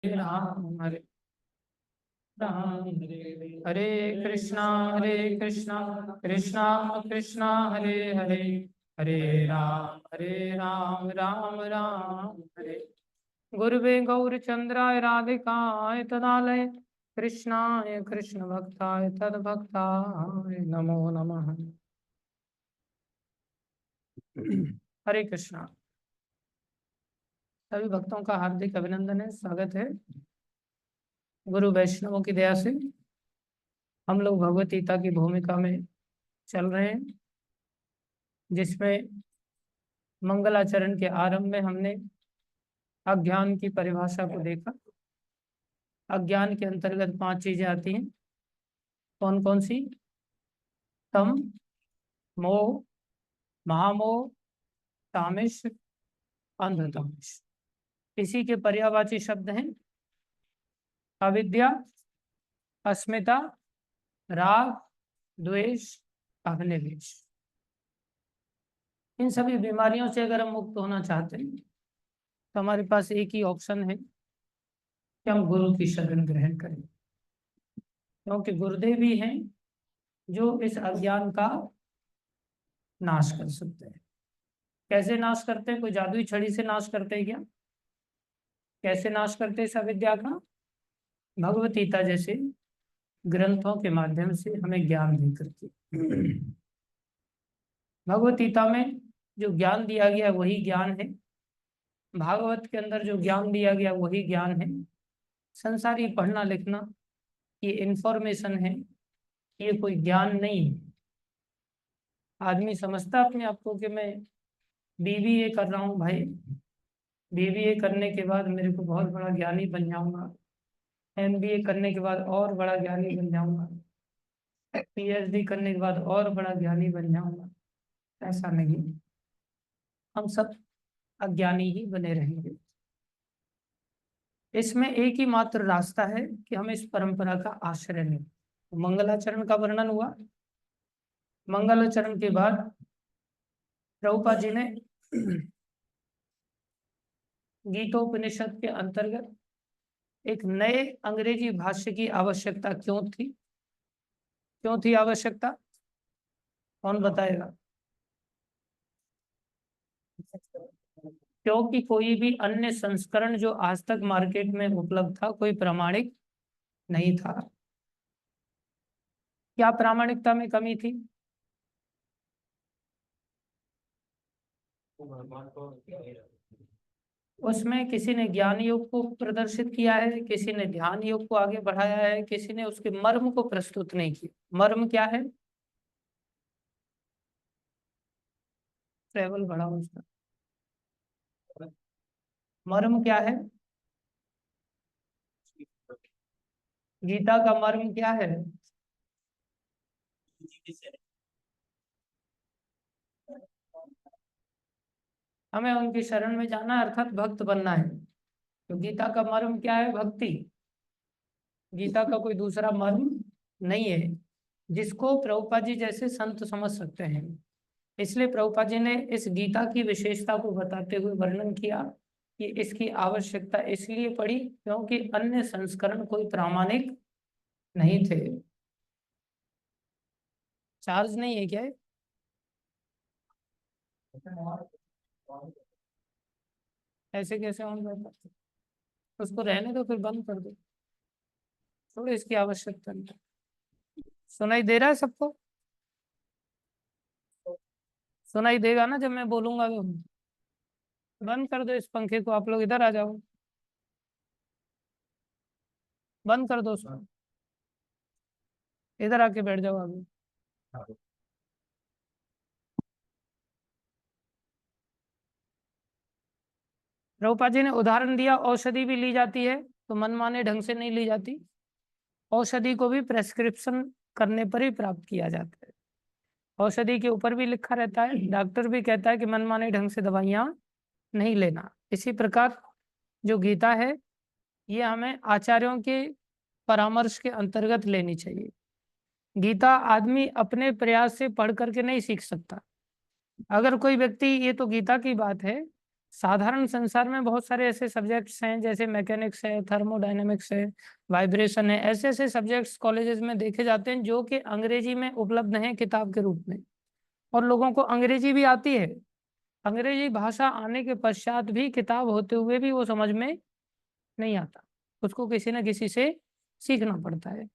राम हरे राम, हरे कृष्णा कृष्णा कृष्णा हरे हरे, हरे राम राम राम हरे। गुरुवे गौरचंद्राय राधिकाय तदालय, कृष्णाय कृष्ण भक्ताय तद्भक्ताय नमो नमः। हरे कृष्णा। सभी भक्तों का हार्दिक अभिनंदन है, स्वागत है। गुरु वैष्णवों की दया से हम लोग भगवत गीता की भूमिका में चल रहे हैं, जिसमें मंगलाचरण के आरंभ में हमने अज्ञान की परिभाषा को देखा। अज्ञान के अंतर्गत 5 चीजें आती हैं। कौन कौन सी? तम, मोह, महामोह, तामस, अंधतमस। इसी के पर्यायवाची शब्द हैं अविद्या, अस्मिता, राग, द्वेष, अभिनिवेश। इन सभी बीमारियों से अगर हम मुक्त होना चाहते हैं तो हमारे पास एक ही ऑप्शन है कि हम गुरु की शरण ग्रहण करें, क्योंकि गुरुदेव भी हैं जो इस अज्ञान का नाश कर सकते हैं। कैसे नाश करते हैं? कोई जादुई छड़ी से नाश करते हैं क्या? कैसे नाश करते हैं इस अविद्या का? भगवत गीता जैसे ग्रंथों के माध्यम से हमें ज्ञान दी करती। भगवत गीता में जो ज्ञान दिया गया वही ज्ञान है, भागवत के अंदर जो ज्ञान दिया गया वही ज्ञान है। संसारी पढ़ना लिखना ये इंफॉर्मेशन है, ये कोई ज्ञान नहीं है। आदमी समझता अपने आप को कि मैं बीबीए कर रहा हूँ भाई, बीबीए करने के बाद मेरे को बहुत बड़ा ज्ञानी बन जाऊंगा, एमबीए करने के बाद और बड़ा ज्ञानी बन जाऊंगा, पीएचडी करने के बाद और बड़ा ज्ञानी बन जाऊंगा। ऐसा नहीं, हम सब अज्ञानी ही बने रहेंगे। इसमें एक ही मात्र रास्ता है कि हम इस परंपरा का आश्रय लें। मंगलाचरण का वर्णन हुआ। मंगलाचरण के बाद प्रभुपाद जी ने गीतोपनिषद के अंतर्गत एक नए अंग्रेजी भाष्य की आवश्यकता क्यों थी आवश्यकता? कौन बताएगा? क्योंकि कोई भी अन्य संस्करण जो आज तक मार्केट में उपलब्ध था कोई प्रामाणिक नहीं था। क्या प्रामाणिकता में कमी थी? उसमें किसी ने ज्ञान योग को प्रदर्शित किया है, किसी ने ध्यान योग को आगे बढ़ाया है, किसी ने उसके मर्म को प्रस्तुत नहीं किया। मर्म क्या है? ट्रेवल बढ़ाओ उसका। मर्म क्या है? गीता का मर्म क्या है? हमें उनकी शरण में जाना है, अर्थात भक्त बनना है। तो गीता का मर्म क्या है? भक्ति। गीता का कोई दूसरा मर्म नहीं है जिसको प्रभुपाद जी जैसे संत समझ सकते हैं। इसलिए प्रभुपाद जी ने इस गीता की विशेषता को बताते हुए वर्णन किया कि इसकी आवश्यकता इसलिए पड़ी क्योंकि अन्य संस्करण कोई प्रामाणिक नहीं थे। चार्ज नहीं है क्या? ऐसे कैसे ऑन करता? उसको रहने दो, फिर बंद कर दो। थोड़ी इसकी आवश्यकता नहीं। सुनाई दे रहा है सबको? सुनाई देगा ना जब मैं बोलूंगा तो? बंद कर दो इस पंखे को। आप लोग इधर आ जाओ, बंद कर दो उसको। इधर आके बैठ जाओ अभी। प्रभुपाद जी ने उदाहरण दिया, औषधि भी ली जाती है तो मनमाने ढंग से नहीं ली जाती। औषधि को भी प्रेस्क्रिप्शन करने पर ही प्राप्त किया जाता है। औषधि के ऊपर भी लिखा रहता है, डॉक्टर भी कहता है कि मनमाने ढंग से दवाइयां नहीं लेना। इसी प्रकार जो गीता है ये हमें आचार्यों के परामर्श के अंतर्गत लेनी चाहिए। गीता आदमी अपने प्रयास से पढ़ करके नहीं सीख सकता। अगर कोई व्यक्ति, ये तो गीता की बात है, साधारण संसार में बहुत सारे ऐसे सब्जेक्ट्स हैं, जैसे मैकेनिक्स है, थर्मोडायनेमिक्स है, वाइब्रेशन है, ऐसे ऐसे सब्जेक्ट्स कॉलेजेस में देखे जाते हैं जो कि अंग्रेजी में उपलब्ध हैं किताब के रूप में, और लोगों को अंग्रेजी भी आती है। अंग्रेजी भाषा आने के पश्चात भी किताब होते हुए भी वो समझ में नहीं आता, उसको किसी न किसी से सीखना पड़ता है।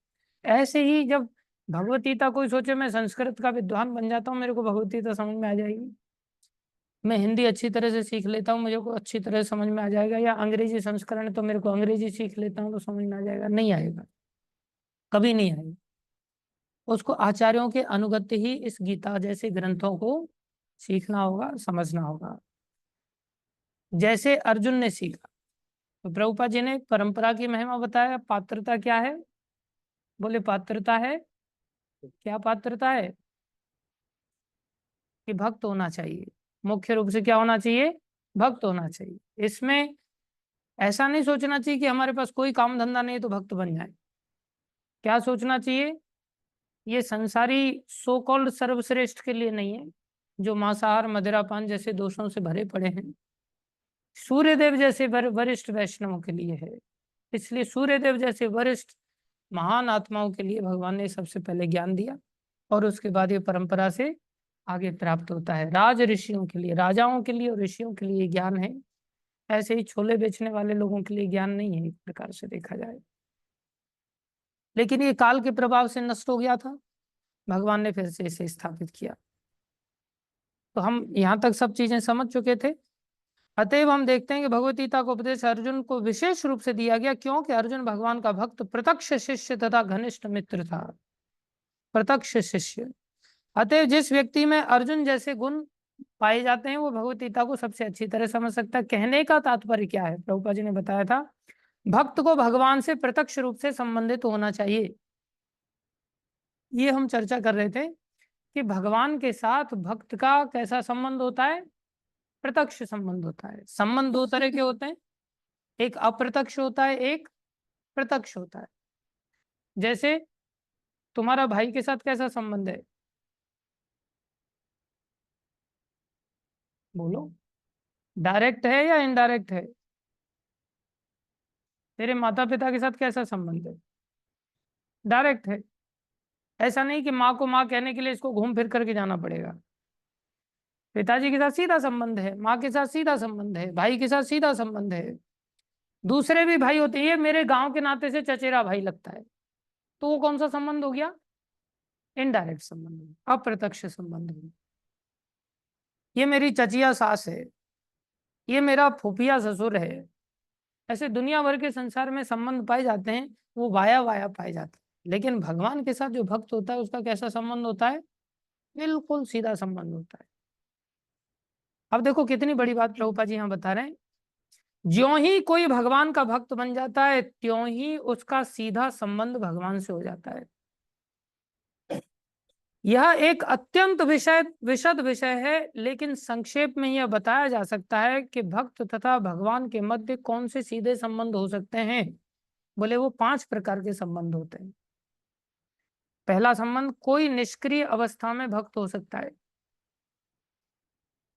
ऐसे ही जब भगवत गीता, कोई सोचे मैं संस्कृत का विद्वान बन जाता हूँ, मेरे को भगवत गीता समझ में आ जाएगी, मैं हिंदी अच्छी तरह से सीख लेता हूँ, मुझे को अच्छी तरह से समझ में आ जाएगा, या अंग्रेजी संस्करण है तो मेरे को अंग्रेजी सीख लेता हूँ तो समझ में आ जाएगा, नहीं आएगा, कभी नहीं आएगा। उसको आचार्यों के अनुगत्य ही इस गीता जैसे ग्रंथों को सीखना होगा, समझना होगा। जैसे अर्जुन ने सीखा, तो प्रभुपाद जी ने परंपरा की महिमा बताया। पात्रता क्या है? बोले पात्रता है, क्या पात्रता है? कि भक्त होना चाहिए, मुख्य रूप से क्या होना चाहिए? भक्त होना चाहिए। इसमें ऐसा नहीं सोचना चाहिए कि हमारे पास कोई काम धंधा नहीं है तो भक्त बन जाए। क्या सोचना चाहिए? ये संसारी सो कॉल्ड सर्वश्रेष्ठ के लिए नहीं है, जो मांसाहार मदिरापान जैसे दोषों से भरे पड़े हैं। सूर्यदेव जैसे वरिष्ठ वैष्णवों के लिए है। इसलिए सूर्यदेव जैसे वरिष्ठ महान आत्माओं के लिए भगवान ने सबसे पहले ज्ञान दिया, और उसके बाद ये परंपरा से आगे प्राप्त होता है। राज ऋषियों के लिए, राजाओं के लिए और ऋषियों के लिए ज्ञान है। ऐसे ही छोले बेचने वाले लोगों के लिए ज्ञान नहीं है, एक प्रकार से देखा जाए। लेकिन ये काल के प्रभाव से नष्ट हो गया था, भगवान ने फिर से इसे स्थापित किया। तो हम यहाँ तक सब चीजें समझ चुके थे। अतएव हम देखते हैं कि भगवत गीता का उपदेश अर्जुन को विशेष रूप से दिया गया, क्योंकि अर्जुन भगवान का भक्त, प्रत्यक्ष शिष्य तथा घनिष्ठ मित्र था। प्रत्यक्ष शिष्य। अतएव जिस व्यक्ति में अर्जुन जैसे गुण पाए जाते हैं वो भगवत गीता को सबसे अच्छी तरह समझ सकता है। कहने का तात्पर्य क्या है? प्रभुपाद जी ने बताया था, भक्त को भगवान से प्रत्यक्ष रूप से संबंधित होना चाहिए। ये हम चर्चा कर रहे थे कि भगवान के साथ भक्त का कैसा संबंध होता है? प्रत्यक्ष संबंध होता है। संबंध दो तरह के होते हैं, एक अप्रत्यक्ष होता है, एक प्रत्यक्ष होता है। जैसे तुम्हारा भाई के साथ कैसा संबंध है? बोलो, डायरेक्ट है या इनडायरेक्ट है? तेरे माता पिता के साथ कैसा संबंध है? डायरेक्ट है। ऐसा नहीं कि माँ को माँ कहने के लिए इसको घूम फिर करके जाना पड़ेगा। पिताजी के साथ सीधा संबंध है, माँ के साथ सीधा संबंध है, भाई के साथ सीधा संबंध है। दूसरे भी भाई होते हैं, ये मेरे गांव के नाते से चचेरा भाई लगता है, तो वो कौन सा संबंध हो गया? इनडायरेक्ट संबंध, अप्रत्यक्ष संबंध। ये मेरी चचिया सास है, ये मेरा फूफिया ससुर है। ऐसे दुनिया भर के संसार में संबंध पाए जाते हैं, वो वाया वाया पाए जाते हैं। लेकिन भगवान के साथ जो भक्त होता है उसका कैसा संबंध होता है? बिल्कुल सीधा संबंध होता है। अब देखो कितनी बड़ी बात प्रभुपाद जी यहाँ बता रहे हैं। ज्यों ही कोई भगवान का भक्त बन जाता है, त्यों ही उसका सीधा संबंध भगवान से हो जाता है। यह एक अत्यंत विशद विषय है, लेकिन संक्षेप में यह बताया जा सकता है कि भक्त तथा भगवान के मध्य कौन से सीधे संबंध हो सकते हैं। बोले वो 5 प्रकार के संबंध होते हैं। पहला संबंध, कोई निष्क्रिय अवस्था में भक्त हो सकता है।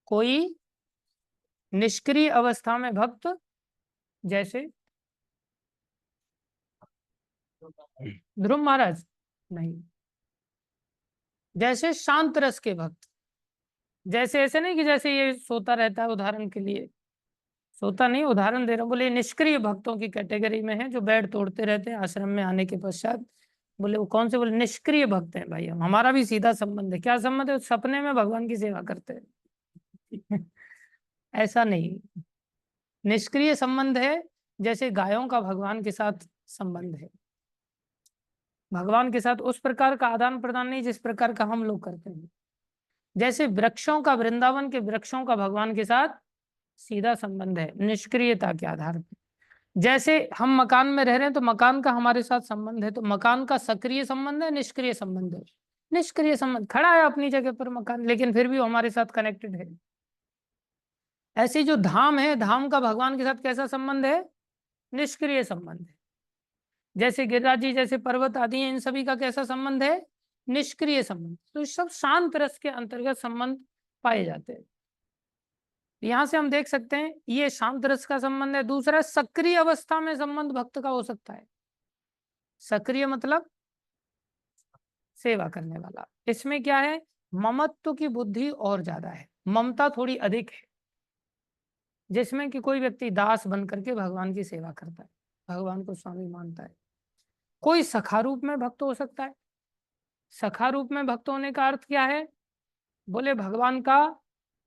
कोई निष्क्रिय अवस्था में भक्त, जैसे ध्रुव महाराज, नहीं, जैसे शांत रस के भक्त। जैसे ऐसे नहीं कि जैसे ये सोता रहता है, उदाहरण के लिए सोता नहीं, उदाहरण दे रहा हूँ। बोले निष्क्रिय भक्तों की कैटेगरी में है, जो बेड तोड़ते रहते हैं आश्रम में आने के पश्चात। बोले वो कौन से? बोले निष्क्रिय भक्त हैं भाई हम, हमारा भी सीधा संबंध है। क्या संबंध है? सपने में भगवान की सेवा करते हैं। ऐसा नहीं, निष्क्रिय संबंध है, जैसे गायों का भगवान के साथ संबंध है। भगवान के साथ उस प्रकार का आदान प्रदान नहीं जिस प्रकार का हम लोग करते हैं। जैसे वृक्षों का, वृंदावन के वृक्षों का भगवान के साथ सीधा संबंध है, निष्क्रियता के आधार पर। जैसे हम मकान में रह रहे हैं तो मकान का हमारे साथ संबंध है, तो मकान का सक्रिय संबंध है, निष्क्रिय संबंध है? निष्क्रिय संबंध, खड़ा है अपनी जगह पर मकान, लेकिन फिर भी वो हमारे साथ कनेक्टेड है। ऐसे जो धाम है, धाम का भगवान के साथ कैसा संबंध है? निष्क्रिय संबंध है। जैसे गिरिराज जी जैसे पर्वत आदि हैं, इन सभी का कैसा संबंध है? निष्क्रिय संबंध। तो सब शांत रस के अंतर्गत संबंध पाए जाते हैं। यहाँ से हम देख सकते हैं ये शांत रस का संबंध है। दूसरा, सक्रिय अवस्था में संबंध भक्त का हो सकता है। सक्रिय मतलब सेवा करने वाला। इसमें क्या है, ममत्व की बुद्धि और ज्यादा है, ममता थोड़ी अधिक है, जिसमें कि कोई व्यक्ति दास बन करके भगवान की सेवा करता है, भगवान को स्वामी मानता है। कोई सखा रूप में भक्त हो सकता है। सखा रूप में भक्त होने का अर्थ क्या है, बोले भगवान का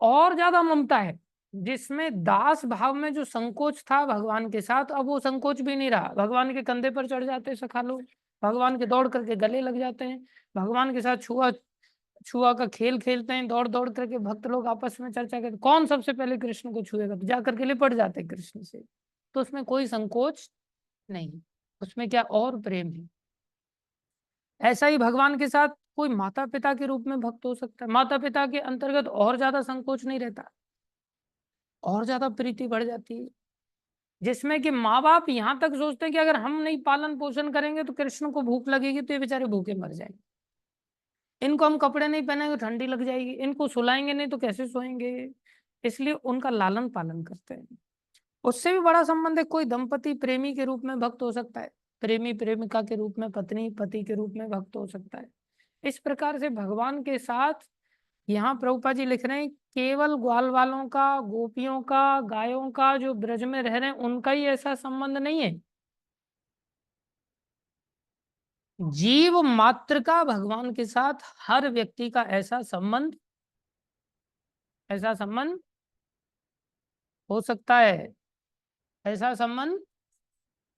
और ज्यादा ममता है, जिसमें दास भाव में जो संकोच था भगवान के साथ, अब वो संकोच भी नहीं रहा। भगवान के कंधे पर चढ़ जाते हैं सखा लोग, भगवान के दौड़ करके गले लग जाते हैं, भगवान के साथ छुआ छुआ का खेल खेलते हैं, दौड़ दौड़ करके भक्त लोग आपस में चर्चा करते कौन सबसे पहले कृष्ण को छुएगा, तो जाकर के लिपट जाते हैं कृष्ण से। तो उसमें कोई संकोच नहीं, उसमें क्या और प्रेम है। ऐसा ही भगवान के साथ कोई माता पिता के रूप में भक्त हो सकता है। माता पिता के अंतर्गत और ज्यादा संकोच नहीं रहता, और ज्यादा प्रीति बढ़ जाती है, जिसमें कि माँ बाप यहाँ तक सोचते हैं कि अगर हम नहीं पालन पोषण करेंगे तो कृष्ण को भूख लगेगी, तो ये बेचारे भूखे मर जाएंगे। इनको हम कपड़े नहीं पहनेंगे तो ठंडी लग जाएगी, इनको सुलाएंगे नहीं तो कैसे सोएंगे, इसलिए उनका लालन पालन करते हैं। उससे भी बड़ा संबंध है, कोई दंपति प्रेमी के रूप में भक्त हो सकता है, प्रेमी प्रेमिका के रूप में, पत्नी पति के रूप में भक्त हो सकता है। इस प्रकार से भगवान के साथ यहाँ प्रभुपाद जी लिख रहे हैं, केवल ग्वाल वालों का, गोपियों का, गायों का, जो ब्रज में रह रहे हैं उनका ही ऐसा संबंध नहीं है, जीव मात्र का भगवान के साथ हर व्यक्ति का ऐसा संबंध, ऐसा संबंध हो सकता है। ऐसा संबंध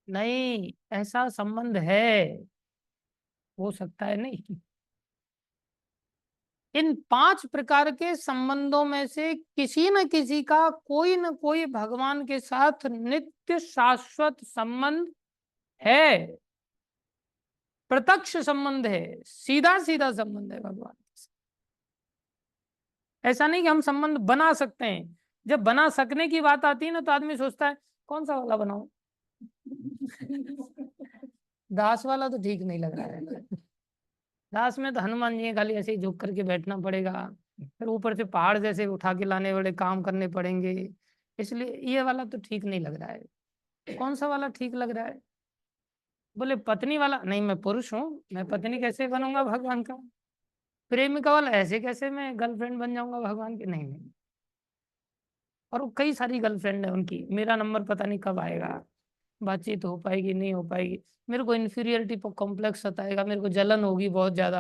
नहीं, ऐसा संबंध है, हो सकता है नहीं। इन 5 प्रकार के संबंधों में से किसी न किसी का कोई न कोई भगवान के साथ नित्य शाश्वत संबंध है, प्रत्यक्ष संबंध है, सीधा सीधा संबंध है भगवान के साथ। ऐसा नहीं कि हम संबंध बना सकते हैं। जब बना सकने की बात आती है ना, तो आदमी सोचता है कौन सा वाला बनाऊं। दास वाला तो ठीक नहीं लग रहा है। दास में तो हनुमान जी खाली ऐसे ही झुक करके बैठना पड़ेगा, फिर ऊपर से पहाड़ जैसे उठा के लाने वाले काम करने पड़ेंगे, इसलिए ये वाला तो ठीक नहीं लग रहा है। कौन सा वाला ठीक लग रहा है, बोले पत्नी वाला। नहीं, मैं पुरुष हूँ, मैं पत्नी कैसे बनूंगा भगवान का। प्रेमिका वाला, ऐसे कैसे मैं गर्लफ्रेंड बन जाऊंगा भगवान की, नहीं नहीं। और वो कई सारी गर्लफ्रेंड है उनकी, मेरा नंबर पता नहीं कब आएगा, बातचीत हो पाएगी नहीं हो पाएगी, मेरे को इन्फीरियरिटी कॉम्प्लेक्स सताएगा, मेरे को जलन होगी बहुत ज्यादा,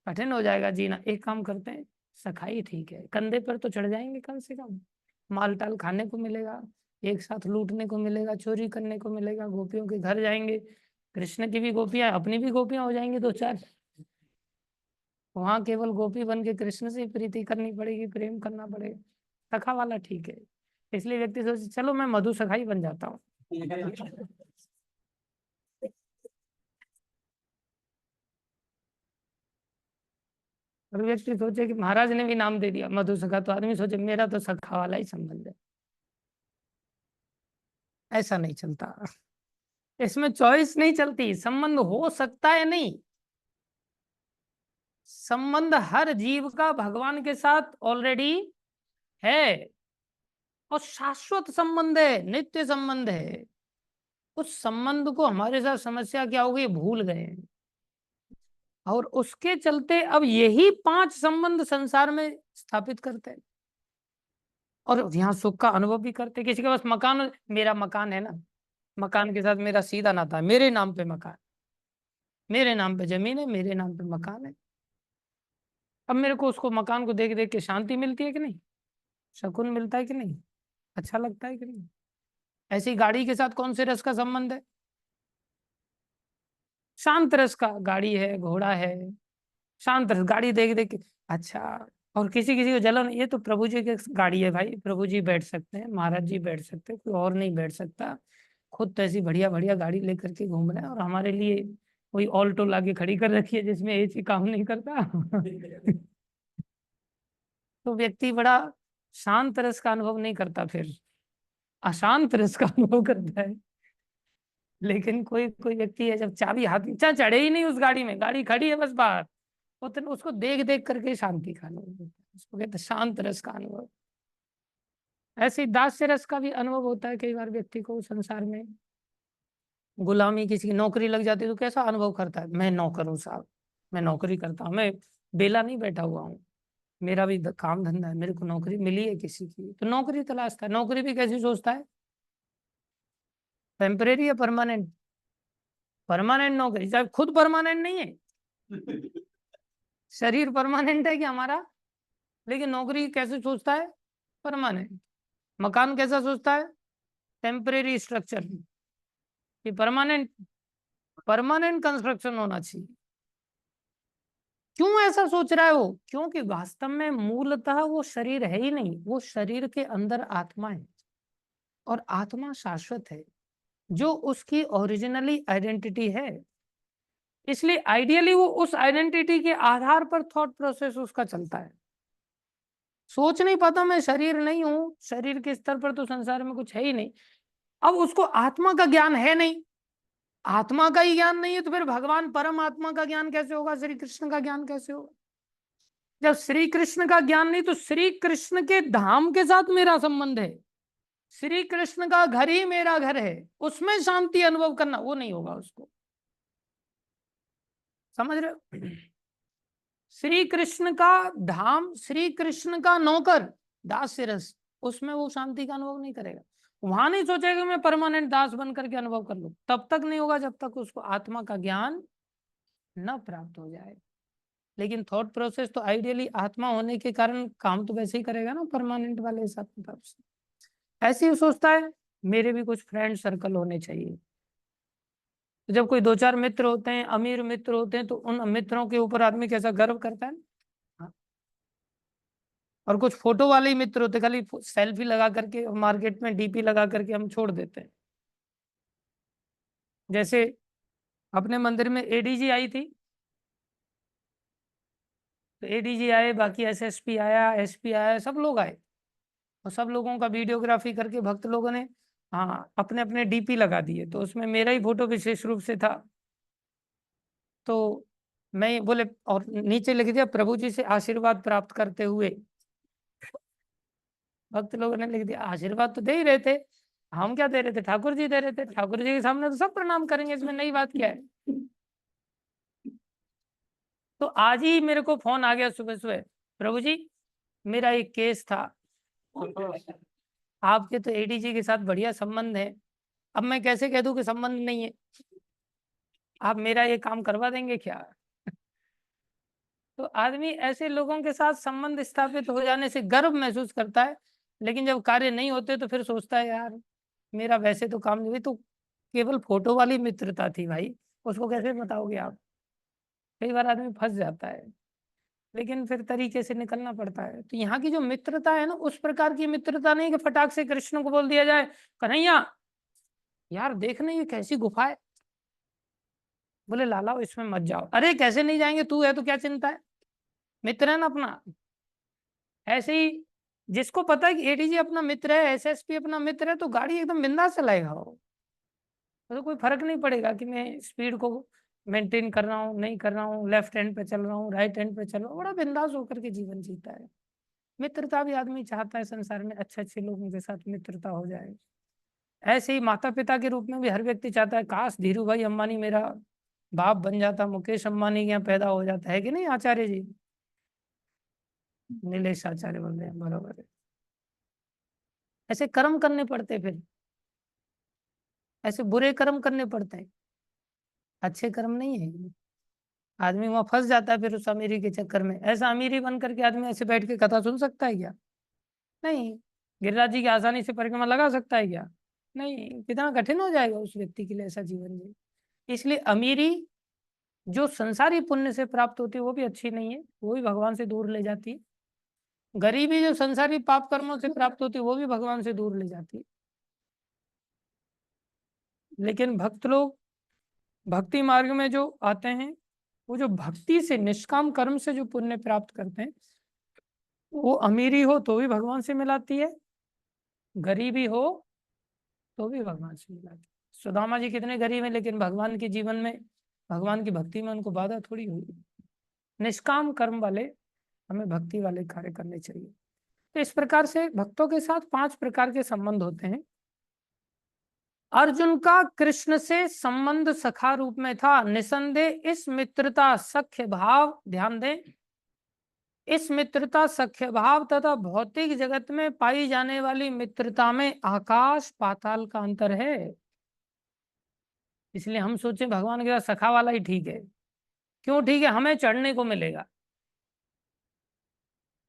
कठिन हो जाएगा जीना। एक काम करते हैं, सखाई ठीक है, कंधे पर तो चढ़ जाएंगे कम से कम, माल टाल खाने को मिलेगा, एक साथ लूटने को मिलेगा, चोरी करने को मिलेगा, गोपियों के घर जाएंगे, कृष्ण की भी गोपियां अपनी भी गोपियां हो जाएंगी 2-4, वहां केवल गोपी बन के कृष्ण से प्रीति करनी पड़ेगी, प्रेम करना पड़ेगा। सखा वाला ठीक है, इसलिए व्यक्ति सोचे चलो मैं मधु सखाई बन जाता हूँ। और व्यक्ति सोचे कि महाराज ने भी नाम दे दिया मधु सखा, तो आदमी सोचे मेरा तो सखा वाला ही संबंध है। ऐसा नहीं चलता, इसमें चॉइस नहीं चलती, संबंध हो सकता है नहीं, संबंध हर जीव का भगवान के साथ ऑलरेडी है, और शाश्वत संबंध है, नित्य संबंध है। उस संबंध को हमारे साथ समस्या क्या हो गई, भूल गए हैं। और उसके चलते अब यही 5 संबंध संसार में स्थापित करते हैं, और यहाँ सुख का अनुभव भी करते हैं। किसी के पास मकान, मेरा मकान है ना, मकान के साथ मेरा सीधा नाता है, मेरे नाम पे मकान, मेरे नाम पे जमीन है, मेरे नाम पे मकान है। अब मेरे को उसको मकान को देख देख के शांति मिलती है कि नहीं, सुकून मिलता है कि नहीं, अच्छा लगता है कि नहीं। ऐसी गाड़ी के साथ कौन से रस का संबंध है, शांत रस का। गाड़ी है, घोड़ा है, शांत रस, गाड़ी देख देख के अच्छा। और किसी किसी को जलन, ये तो प्रभु जी की गाड़ी है भाई, प्रभु जी बैठ सकते हैं, महाराज जी बैठ सकते हैं, कोई और नहीं बैठ सकता। खुद तो ऐसी बढ़िया बढ़िया गाड़ी लेकर के घूम रहे हैं, और हमारे लिए कोई ऑल्टो लाके खड़ी कर रखी है जिसमें एसी काम नहीं करता। तो व्यक्ति बड़ा शांत रस का अनुभव नहीं करता, फिर अशांत रस का अनुभव करता है। लेकिन कोई कोई व्यक्ति है, जब चाबी हाथ में, चाहे चढ़े ही नहीं उस गाड़ी में, गाड़ी खड़ी है बस बाहर, उसको देख देख करके शांति का अनुभव होता है, उसको कहते हैं शांत रस का अनुभव। ऐसे ही दास्य रस का भी अनुभव होता है कई बार व्यक्ति को। संसार में गुलामी, किसी की नौकरी लग जाती है तो कैसा अनुभव करता है, मैं नौकर हूँ साहब, मैं नौकरी करता हूँ, मैं बेला नहीं बैठा हुआ हूँ, मेरा भी काम धंधा है, मेरे को नौकरी मिली है किसी की, तो नौकरी तलाशता है। नौकरी भी कैसी सोचता है, टेम्परेरी या परमानेंट? परमानेंट नौकरी, चाहे खुद परमानेंट नहीं है, शरीर परमानेंट है कि हमारा, लेकिन नौकरी कैसे सोचता है, परमानेंट। मकान कैसा सोचता है, टेम्परेरी स्ट्रक्चर, ये परमानेंट, परमानेंट कंस्ट्रक्शन होना चाहिए। क्यों ऐसा सोच रहा है वो, क्योंकि वास्तव में मूलतः वो शरीर है ही नहीं, वो शरीर के अंदर आत्मा है, और आत्मा शाश्वत है, जो उसकी ओरिजिनली आइडेंटिटी है। इसलिए आइडियली वो उस आइडेंटिटी के आधार पर थॉट प्रोसेस उसका चलता है। सोच नहीं पाता मैं शरीर नहीं हूं, शरीर के स्तर पर तो संसार में कुछ है ही नहीं। अब उसको आत्मा का ज्ञान है नहीं, आत्मा का ही ज्ञान नहीं है तो फिर भगवान परमात्मा का ज्ञान कैसे होगा, श्री कृष्ण का ज्ञान कैसे होगा? जब श्री कृष्ण का ज्ञान नहीं तो श्री कृष्ण के धाम के साथ मेरा संबंध है, श्री कृष्ण का घर ही मेरा घर है, उसमें शांति अनुभव करना वो नहीं होगा उसको। समझ रहे हो? श्री कृष्ण का धाम, श्री कृष्ण का नौकर, दास्य रस, उसमें वो शांति का अनुभव नहीं करेगा। वहां नहीं सोचेगा मैं परमानेंट दास बन करके अनुभव कर लूं, तब तक नहीं होगा जब तक उसको आत्मा का ज्ञान न प्राप्त हो जाए। लेकिन थॉट प्रोसेस तो आइडियली आत्मा होने के कारण काम तो वैसे ही करेगा ना, परमानेंट वाले हिसाब किताब से। ऐसे ही सोचता है मेरे भी कुछ फ्रेंड सर्कल होने चाहिए। तो जब कोई दो चार मित्र होते हैं, अमीर मित्र होते हैं, तो उन मित्रों के ऊपर आदमी कैसा गर्व करता है। हाँ। और कुछ फोटो वाले ही मित्र होते, खाली सेल्फी लगा करके मार्केट में डीपी लगा करके हम छोड़ देते हैं। जैसे अपने मंदिर में एडीजी आई थी, तो एडीजी आए, बाकी एसएसपी आया, एसपी आया, सब लोग आए, और सब लोगों का वीडियोग्राफी करके भक्त लोगों ने हाँ अपने अपने डीपी लगा दिए, तो उसमें मेरा ही फोटो विशेष रूप से था। तो मैं बोले, और नीचे लिख दिया प्रभु जी से आशीर्वाद प्राप्त करते हुए। भक्त लोगों ने लिख दिया, आशीर्वाद तो दे ही रहे थे, हम क्या दे रहे थे, ठाकुर जी दे रहे थे, ठाकुर जी के सामने तो सब प्रणाम करेंगे, इसमें नई बात क्या है। तो आज ही मेरे को फोन आ गया सुबह सुबह, प्रभु जी मेरा एक केस था, आपके तो एडीजी के साथ बढ़िया संबंध है, अब मैं कैसे कह दूं कि संबंध नहीं है, आप मेरा ये काम करवा देंगे क्या? तो आदमी ऐसे लोगों के साथ संबंध स्थापित हो जाने से गर्व महसूस करता है, लेकिन जब कार्य नहीं होते तो फिर सोचता है यार मेरा वैसे तो काम नहीं, तो केवल फोटो वाली मित्रता थी भाई, उसको कैसे बताओगे आप? कई बार आदमी फंस जाता है, लेकिन फिर तरीके से निकलना पड़ता है। तो यहाँ की जो मित्रता है ना, उस प्रकार की मित्रता नहीं कि फटाक से कृष्ण को बोल दिया जाए, कन्हैया यार देखने ये कैसी गुफा है, बोले लाला इसमें मत जाओ, अरे कैसे नहीं जाएंगे, तू है तो क्या चिंता है, मित्र है ना अपना। ऐसे ही जिसको पता है कि एडीजी अपना मित्र है, एसएसपी अपना मित्र है, तो गाड़ी एकदम बिंदास चलाएगा वो, तो कोई फर्क नहीं पड़ेगा कि मैं स्पीड को मेंटेन कर रहा हूँ नहीं कर रहा हूँ, लेफ्ट हैंड पे चल रहा हूँ राइट हैंड पे चल रहा हूँ, बड़ा बिंदास होकर के जीवन जीता है। मित्रता भी आदमी चाहता है संसार में अच्छे अच्छे लोगों के साथ मित्रता हो जाए। ऐसे ही माता पिता के रूप में भी हर व्यक्ति चाहता है काश धीरू भाई अंबानी मेरा बाप बन जाता, मुकेश अंबानी के यहाँ पैदा हो जाता है कि नहीं आचार्य जी, नीलेश आचार्य बोल रहे हैं, बराबर है। ऐसे कर्म करने पड़ते, फिर ऐसे बुरे कर्म करने पड़ते हैं, अच्छे कर्म नहीं है। आदमी वहां फंस जाता है फिर उस अमीरी के चक्कर में। ऐसा अमीरी बन करके आदमी ऐसे बैठ के कथा सुन सकता है क्या? नहीं। गिरिराज जी की आसानी से परिक्रमा लगा सकता है क्या? नहीं। कितना कठिन हो जाएगा उस व्यक्ति के लिए ऐसा जीवन जी। इसलिए अमीरी जो संसारी पुण्य से प्राप्त होती है वो भी अच्छी नहीं है, वो भी भगवान से दूर ले जाती है। गरीबी जो संसारी पाप कर्मों से प्राप्त होती है वो भी भगवान से दूर ले जाती है। लेकिन भक्त लोग भक्ति मार्ग में जो आते हैं, वो जो भक्ति से निष्काम कर्म से जो पुण्य प्राप्त करते हैं, वो अमीरी हो तो भी भगवान से मिलाती है, गरीबी हो तो भी भगवान से मिलाती है। सुदामा जी कितने गरीब हैं लेकिन भगवान के जीवन में, भगवान की भक्ति में उनको बाधा थोड़ी हुई। निष्काम कर्म वाले, हमें भक्ति वाले कार्य करने चाहिए। तो इस प्रकार से भक्तों के साथ 5 प्रकार के संबंध होते हैं। अर्जुन का कृष्ण से संबंध सखा रूप में था। निसंदेह इस मित्रता सख्य भाव, ध्यान दें, इस मित्रता सख्य भाव तथा भौतिक जगत में पाई जाने वाली मित्रता में आकाश पाताल का अंतर है। इसलिए हम सोचे भगवान के साथ सखा वाला ही ठीक है। क्यों ठीक है? हमें चढ़ने को मिलेगा।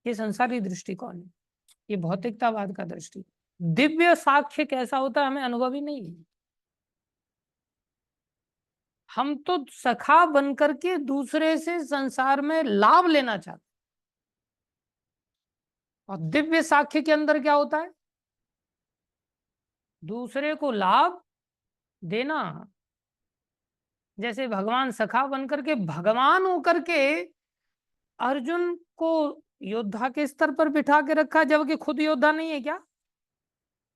ये संसारी दृष्टिकोण है, ये भौतिकतावाद का दृष्टि। दिव्य साक्ष्य कैसा होता है हमें अनुभव ही नहीं है। हम तो सखा बनकर के दूसरे से संसार में लाभ लेना चाहते, और दिव्य साक्ष्य के अंदर क्या होता है? दूसरे को लाभ देना। जैसे भगवान सखा बनकर के, भगवान होकर के अर्जुन को योद्धा के स्तर पर बिठा के रखा, जबकि खुद योद्धा नहीं है क्या?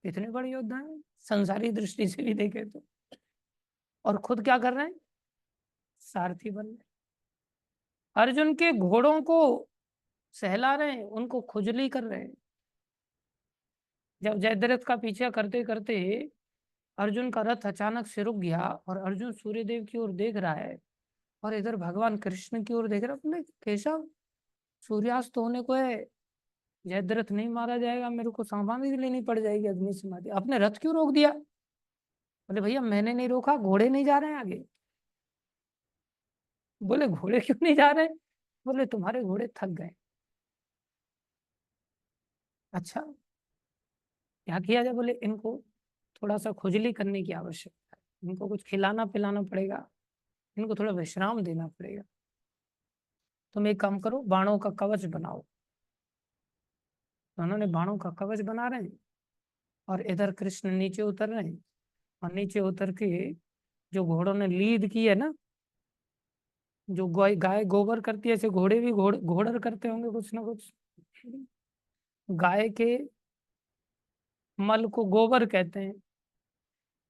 कितने बड़े योद्धा है संसारी दृष्टि से भी देखे तो। और खुद क्या कर रहे हैं? सारथी बन रहे। अर्जुन के घोड़ों को सहला रहे हैं, उनको खुजली कर रहे हैं। जब जयद्रथ का पीछा करते करते अर्जुन का रथ अचानक से रुक गया और अर्जुन सूर्यदेव की ओर देख रहा है और इधर भगवान कृष्ण की ओर देख रहा है, बोले केशव सूर्यास्त होने को है, जयद्रथ नहीं मारा जाएगा, मेरे को सावधानी लेनी पड़ जाएगी अग्नि समाधि। अपने रथ क्यों रोक दिया? बोले भैया मैंने नहीं रोका, घोड़े नहीं जा रहे हैं आगे। बोले घोड़े क्यों नहीं जा रहे? बोले तुम्हारे घोड़े थक गए। अच्छा क्या किया जाए? बोले इनको थोड़ा सा खुजली करने की आवश्यकता है, इनको कुछ खिलाना पिलाना पड़ेगा, इनको थोड़ा विश्राम देना पड़ेगा। तुम एक काम करो, बाणों का कवच बनाओ। तो उन्होंने बाणों का कवच बना रहे हैं और इधर कृष्ण नीचे उतर रहे हैं, और नीचे उतर के जो घोड़ों ने लीद की है ना, जो गाय गोबर करती है, ऐसे घोड़े भी घोड़र करते होंगे कुछ ना कुछ। गाय के मल को गोबर कहते हैं,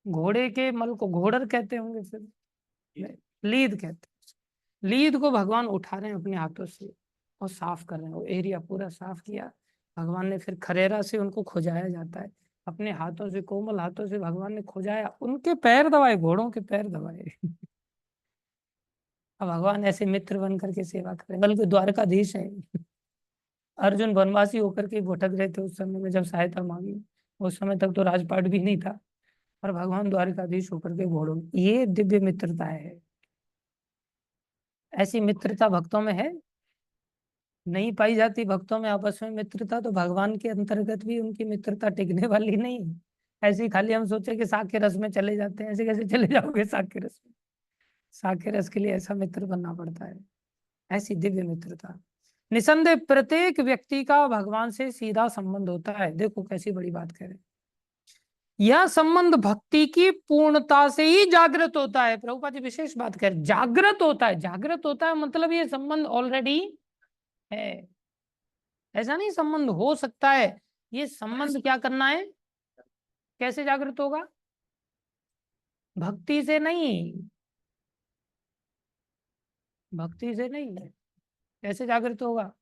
घोड़े के मल को घोड़र कहते होंगे, फिर लीद कहते हैं। लीद को भगवान उठा रहे हैं अपने हाथों से और साफ कर रहे हैं। वो एरिया पूरा साफ किया भगवान ने। फिर खरेरा से उनको खुजाया जाता है अपने हाथों से, कोमल हाथों से भगवान ने खुजाया, उनके पैर दबाए, घोड़ों के पैर दबाए। अब भगवान ऐसे मित्र बन करके सेवा करें, बल्कि द्वारकाधीश है। अर्जुन वनवासी होकर के भटक रहे थे उस समय में जब सहायता मांगी। उस समय तक तो राजपाट भी नहीं था, और भगवान द्वारकाधीश होकर के घोड़ों, ये दिव्य मित्रता है। ऐसी मित्रता भक्तों में है, नहीं पाई जाती भक्तों में आपस में मित्रता। तो भगवान के अंतर्गत भी उनकी मित्रता टिकने वाली नहीं है। ऐसे खाली हम सोचे कि साग के रस में चले जाते हैं, ऐसे कैसे चले जाओगे साग के रस में? साग के रस के लिए ऐसा मित्र बनना पड़ता है। ऐसी दिव्य मित्रता। निसंदेह प्रत्येक व्यक्ति का भगवान से सीधा संबंध होता है। देखो कैसी बड़ी बात कह रहे हैं। यह संबंध भक्ति की पूर्णता से ही जागृत होता है। प्रभुपाद जी विशेष बात कह रहे हैं, जागृत होता है। जागृत होता है मतलब ये संबंध ऑलरेडी है, ऐसा नहीं संबंध हो सकता है। ये संबंध क्या करना है? कैसे जागृत होगा? भक्ति से नहीं, भक्ति से नहीं। कैसे जागृत होगा?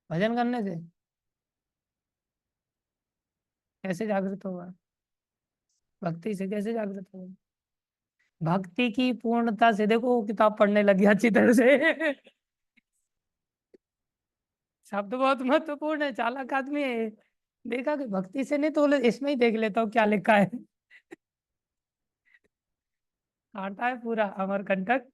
भजन करने से। कैसे जागृत होगा? भक्ति से कैसे जागृत होगा? भक्ति की पूर्णता से। देखो वो किताब पढ़ने लगी अच्छी तरह से। शब्द बहुत महत्वपूर्ण है, चालाक आदमी है। देखा कि भक्ति से नहीं, तो बोले इसमें ही देख लेता हूँ क्या लिखा है। काटा है पूरा अमरकंटक।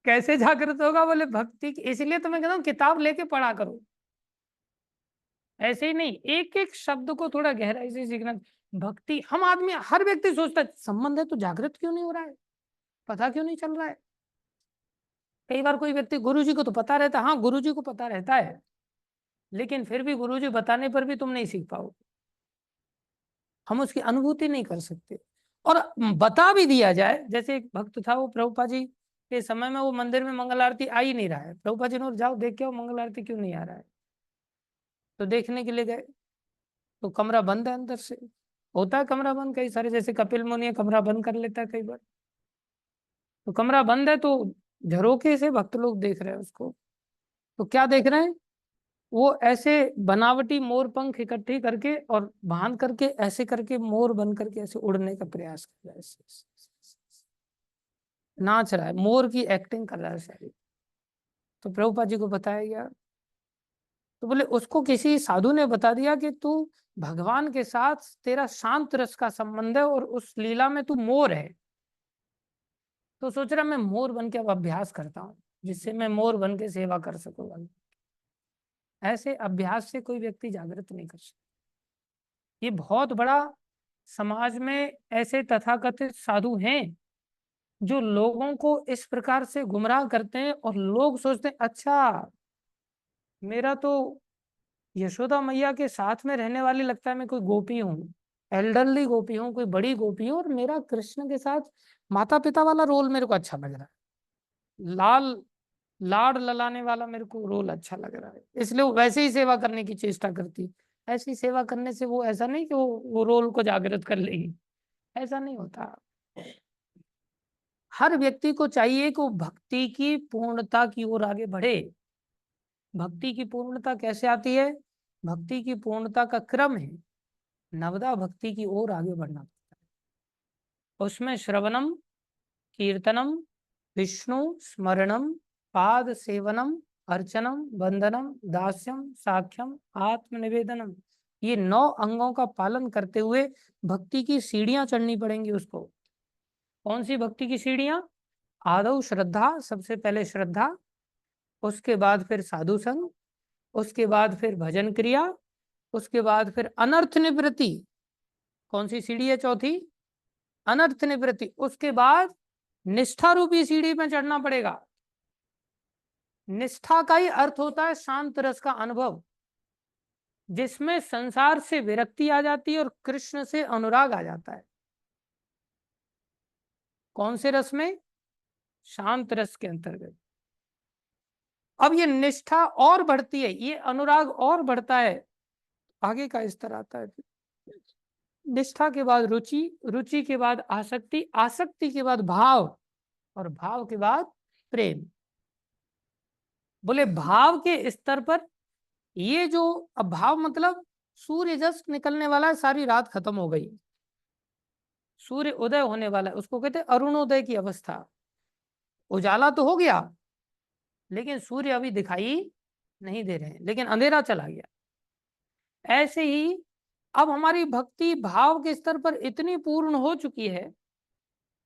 कैसे जागृत होगा? बोले भक्ति की। इसलिए तो मैं कहता हूँ किताब लेके पढ़ा करो, ऐसे ही नहीं, एक एक शब्द को थोड़ा गहराई से सीखना। भक्ति, हम आदमी, हर व्यक्ति सोचता है संबंध है तो जागृत क्यों नहीं हो रहा है, पता क्यों नहीं चल रहा है। कई बार कोई व्यक्ति, गुरुजी को तो पता रहता है, हाँ गुरुजी को पता रहता है, लेकिन फिर भी गुरुजी बताने पर भी तुम नहीं सीख पाओगे, हम उसकी अनुभूति नहीं कर सकते। और बता भी दिया जाए, जैसे एक भक्त था, वो प्रभुपा जी के समय में वो मंदिर में मंगल आरती आ ही नहीं रहा है। प्रभुपा जी ने जाओ देख के आओ मंगल आरती क्यों नहीं आ रहा है। तो देखने के लिए गए, तो कमरा बंद है अंदर से। होता है कमरा बंद, कई सारे, जैसे कपिल मुनि कमरा बंद कर लेता है कई बार। तो कमरा बंद है तो झरोखे से भक्त लोग देख रहे हैं उसको। तो क्या देख रहे हैं? वो ऐसे बनावटी मोर पंख इकट्ठे करके और बांध करके ऐसे करके मोर बन करके ऐसे उड़ने का प्रयास कर रहा है, नाच रहा है, मोर की एक्टिंग कर रहा है शायद। तो प्रभुपाद जी को बताया गया, तो बोले उसको किसी साधु ने बता दिया कि तू भगवान के साथ तेरा शांत रस का संबंध है और उस लीला में तू मोर है। तो सोच रहा मैं मोर बन के अब अभ्यास करता हूँ जिससे मैं मोर बन के सेवा कर सकूंगा। ऐसे अभ्यास से कोई व्यक्ति जागृत नहीं कर सकता। ये बहुत बड़ा, समाज में ऐसे तथाकथित साधु हैं जो लोगों को इस प्रकार से गुमराह करते हैं और लोग सोचते हैं अच्छा मेरा तो यशोदा मैया के साथ में रहने वाली लगता है मैं कोई गोपी हूँ, एल्डरली गोपी हूँ, कोई बड़ी गोपी हूँ और मेरा कृष्ण के साथ माता पिता वाला रोल मेरे को अच्छा लग रहा है, लाल लाड ललाने वाला मेरे को रोल अच्छा लग रहा है, इसलिए वो वैसे ही सेवा करने की चेष्टा करती। ऐसी सेवा करने से वो ऐसा नहीं कि वो रोल को जागृत कर लेगी, ऐसा नहीं होता। हर व्यक्ति को चाहिए कि वो भक्ति की पूर्णता की ओर आगे बढ़े। भक्ति की पूर्णता कैसे आती है? भक्ति की पूर्णता का क्रम है नवदा भक्ति की ओर आगे बढ़ना। उसमें श्रवणम, कीर्तनम, विष्णु स्मरणम, पाद सेवनम, अर्चनम, वंदनम, दास्यम, साख्यम, आत्मनिवेदनम, ये 9 अंगों का पालन करते हुए भक्ति की सीढ़ियां चढ़नी पड़ेंगी उसको। कौन सी भक्ति की सीढ़ियां? आदौ श्रद्धा, सबसे पहले श्रद्धा, उसके बाद फिर साधु संग, उसके बाद फिर भजन क्रिया, उसके बाद फिर अनर्थ निवृत्ति। कौन सी सीढ़ी है चौथी? अनर्थ निवृत्ति। उसके बाद निष्ठा रूपी सीढ़ी में चढ़ना पड़ेगा। निष्ठा का ही अर्थ होता है शांत रस का अनुभव, जिसमें संसार से विरक्ति आ जाती है और कृष्ण से अनुराग आ जाता है। कौन से रस में? शांत रस के अंतर्गत। अब ये निष्ठा और बढ़ती है, ये अनुराग और बढ़ता है, आगे का स्तर आता है। निष्ठा के बाद रुचि, रुचि के बाद आसक्ति, आसक्ति के बाद भाव और भाव के बाद प्रेम। बोले भाव के स्तर पर ये जो, अब भाव मतलब सूर्य जस्ट निकलने वाला है, सारी रात खत्म हो गई, सूर्य उदय होने वाला है, उसको कहते हैं अरुणोदय की अवस्था। उजाला तो हो गया लेकिन सूर्य अभी दिखाई नहीं दे रहे हैं, लेकिन अंधेरा चला गया। ऐसे ही अब हमारी भक्ति भाव के स्तर पर इतनी पूर्ण हो चुकी है,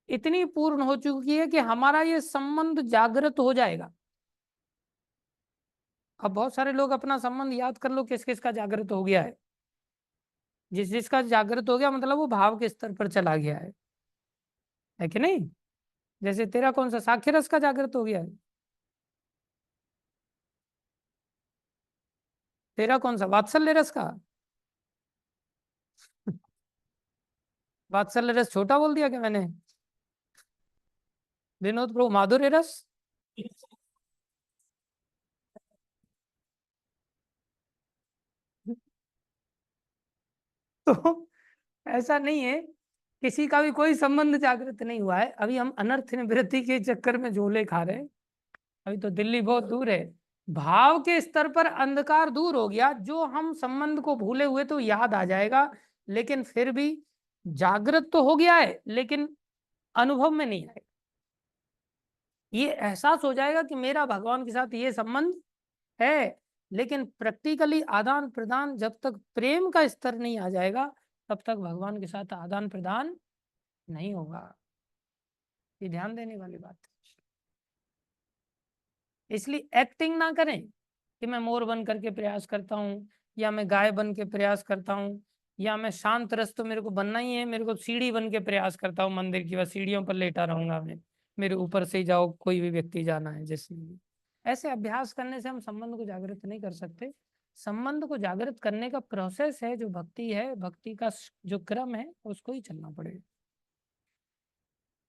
इतनी पूर्ण हो चुकी है कि हमारा ये संबंध जागृत हो जाएगा। अब बहुत सारे लोग अपना संबंध याद कर लो किस किस का जागृत हो गया है। जिस जिसका जागृत हो गया मतलब वो भाव के स्तर पर चला गया है कि नहीं? जैसे तेरा कौन सा साख्य रस का जागृत हो गया है? तेरा कौन सा वात्सल्य रस का? वात्सल्य रस छोटा बोल दिया क्या मैंने? विनोद प्रभु माधुर्य रस। तो ऐसा नहीं है, किसी का भी कोई संबंध जागृत नहीं हुआ है, अभी हम अनर्थ निवृत्ति के चक्कर में झोले खा रहे हैं। अभी तो दिल्ली बहुत दूर है। भाव के स्तर पर अंधकार दूर हो गया, जो हम संबंध को भूले हुए तो याद आ जाएगा, लेकिन फिर भी जागृत तो हो गया है लेकिन अनुभव में नहीं आएगा। ये एहसास हो जाएगा कि मेरा भगवान के साथ ये संबंध है, लेकिन प्रैक्टिकली आदान प्रदान जब तक प्रेम का स्तर नहीं आ जाएगा तब तक भगवान के साथ आदान प्रदान नहीं होगा। ये ध्यान देने वाली बात है। इसलिए एक्टिंग ना करें कि मैं मोर बन करके प्रयास करता हूँ, या मैं गाय बन के प्रयास करता हूँ, या मैं शांत रस तो मेरे को बनना ही है, मेरे को सीढ़ी बन के प्रयास करता हूँ मंदिर की, बस सीढ़ियों पर लेटा रहूंगा मैं, मेरे ऊपर से ही जाओ कोई भी व्यक्ति जाना है जिसमें भी। ऐसे अभ्यास करने से हम संबंध को जागृत नहीं कर सकते। संबंध को जागृत करने का प्रोसेस है जो भक्ति है, भक्ति का जो क्रम है उसको ही चलना पड़ेगा।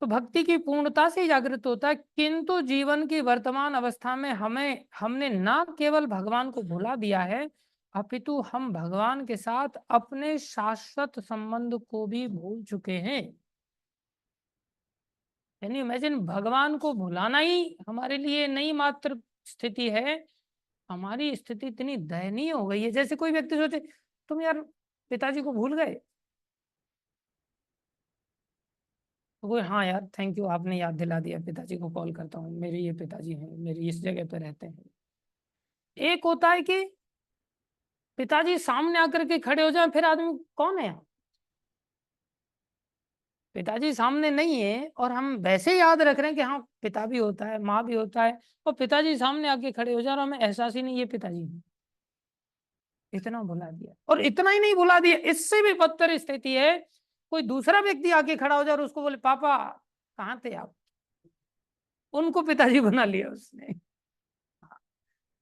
तो भक्ति की पूर्णता से जागृत होता है, किंतु जीवन की वर्तमान अवस्था में हमने ना केवल भगवान को भुला दिया है, अपितु हम भगवान के साथ अपने शाश्वत संबंध को भी भूल चुके हैं। यानी इमेजिन, भगवान को भुलाना ही हमारे लिए नहीं मात्र स्थिति है, हमारी स्थिति इतनी दयनीय हो गई है। जैसे कोई व्यक्ति सोचे तुम यार पिताजी को भूल गए, तो कोई हाँ यार थैंक यू आपने याद दिला दिया, पिताजी को कॉल करता हूँ, मेरे ये पिताजी हैं, मेरी इस जगह पे रहते हैं। एक होता है कि पिताजी सामने आकर के खड़े हो जाए, फिर आदमी कौन है, पिताजी सामने नहीं है और हम वैसे याद रख रहे हैं कि हाँ पिता भी होता है, माँ भी होता है, और पिताजी सामने आके खड़े हो जा रहे, हमें एहसास ही नहीं ये पिताजी है। इतना भुला दिया, और इतना ही नहीं भुला दिया, इससे भी बदतर स्थिति है, कोई दूसरा व्यक्ति आके खड़ा हो जाए और उसको बोले पापा कहाँ थे आप, उनको पिताजी बना लिया उसने।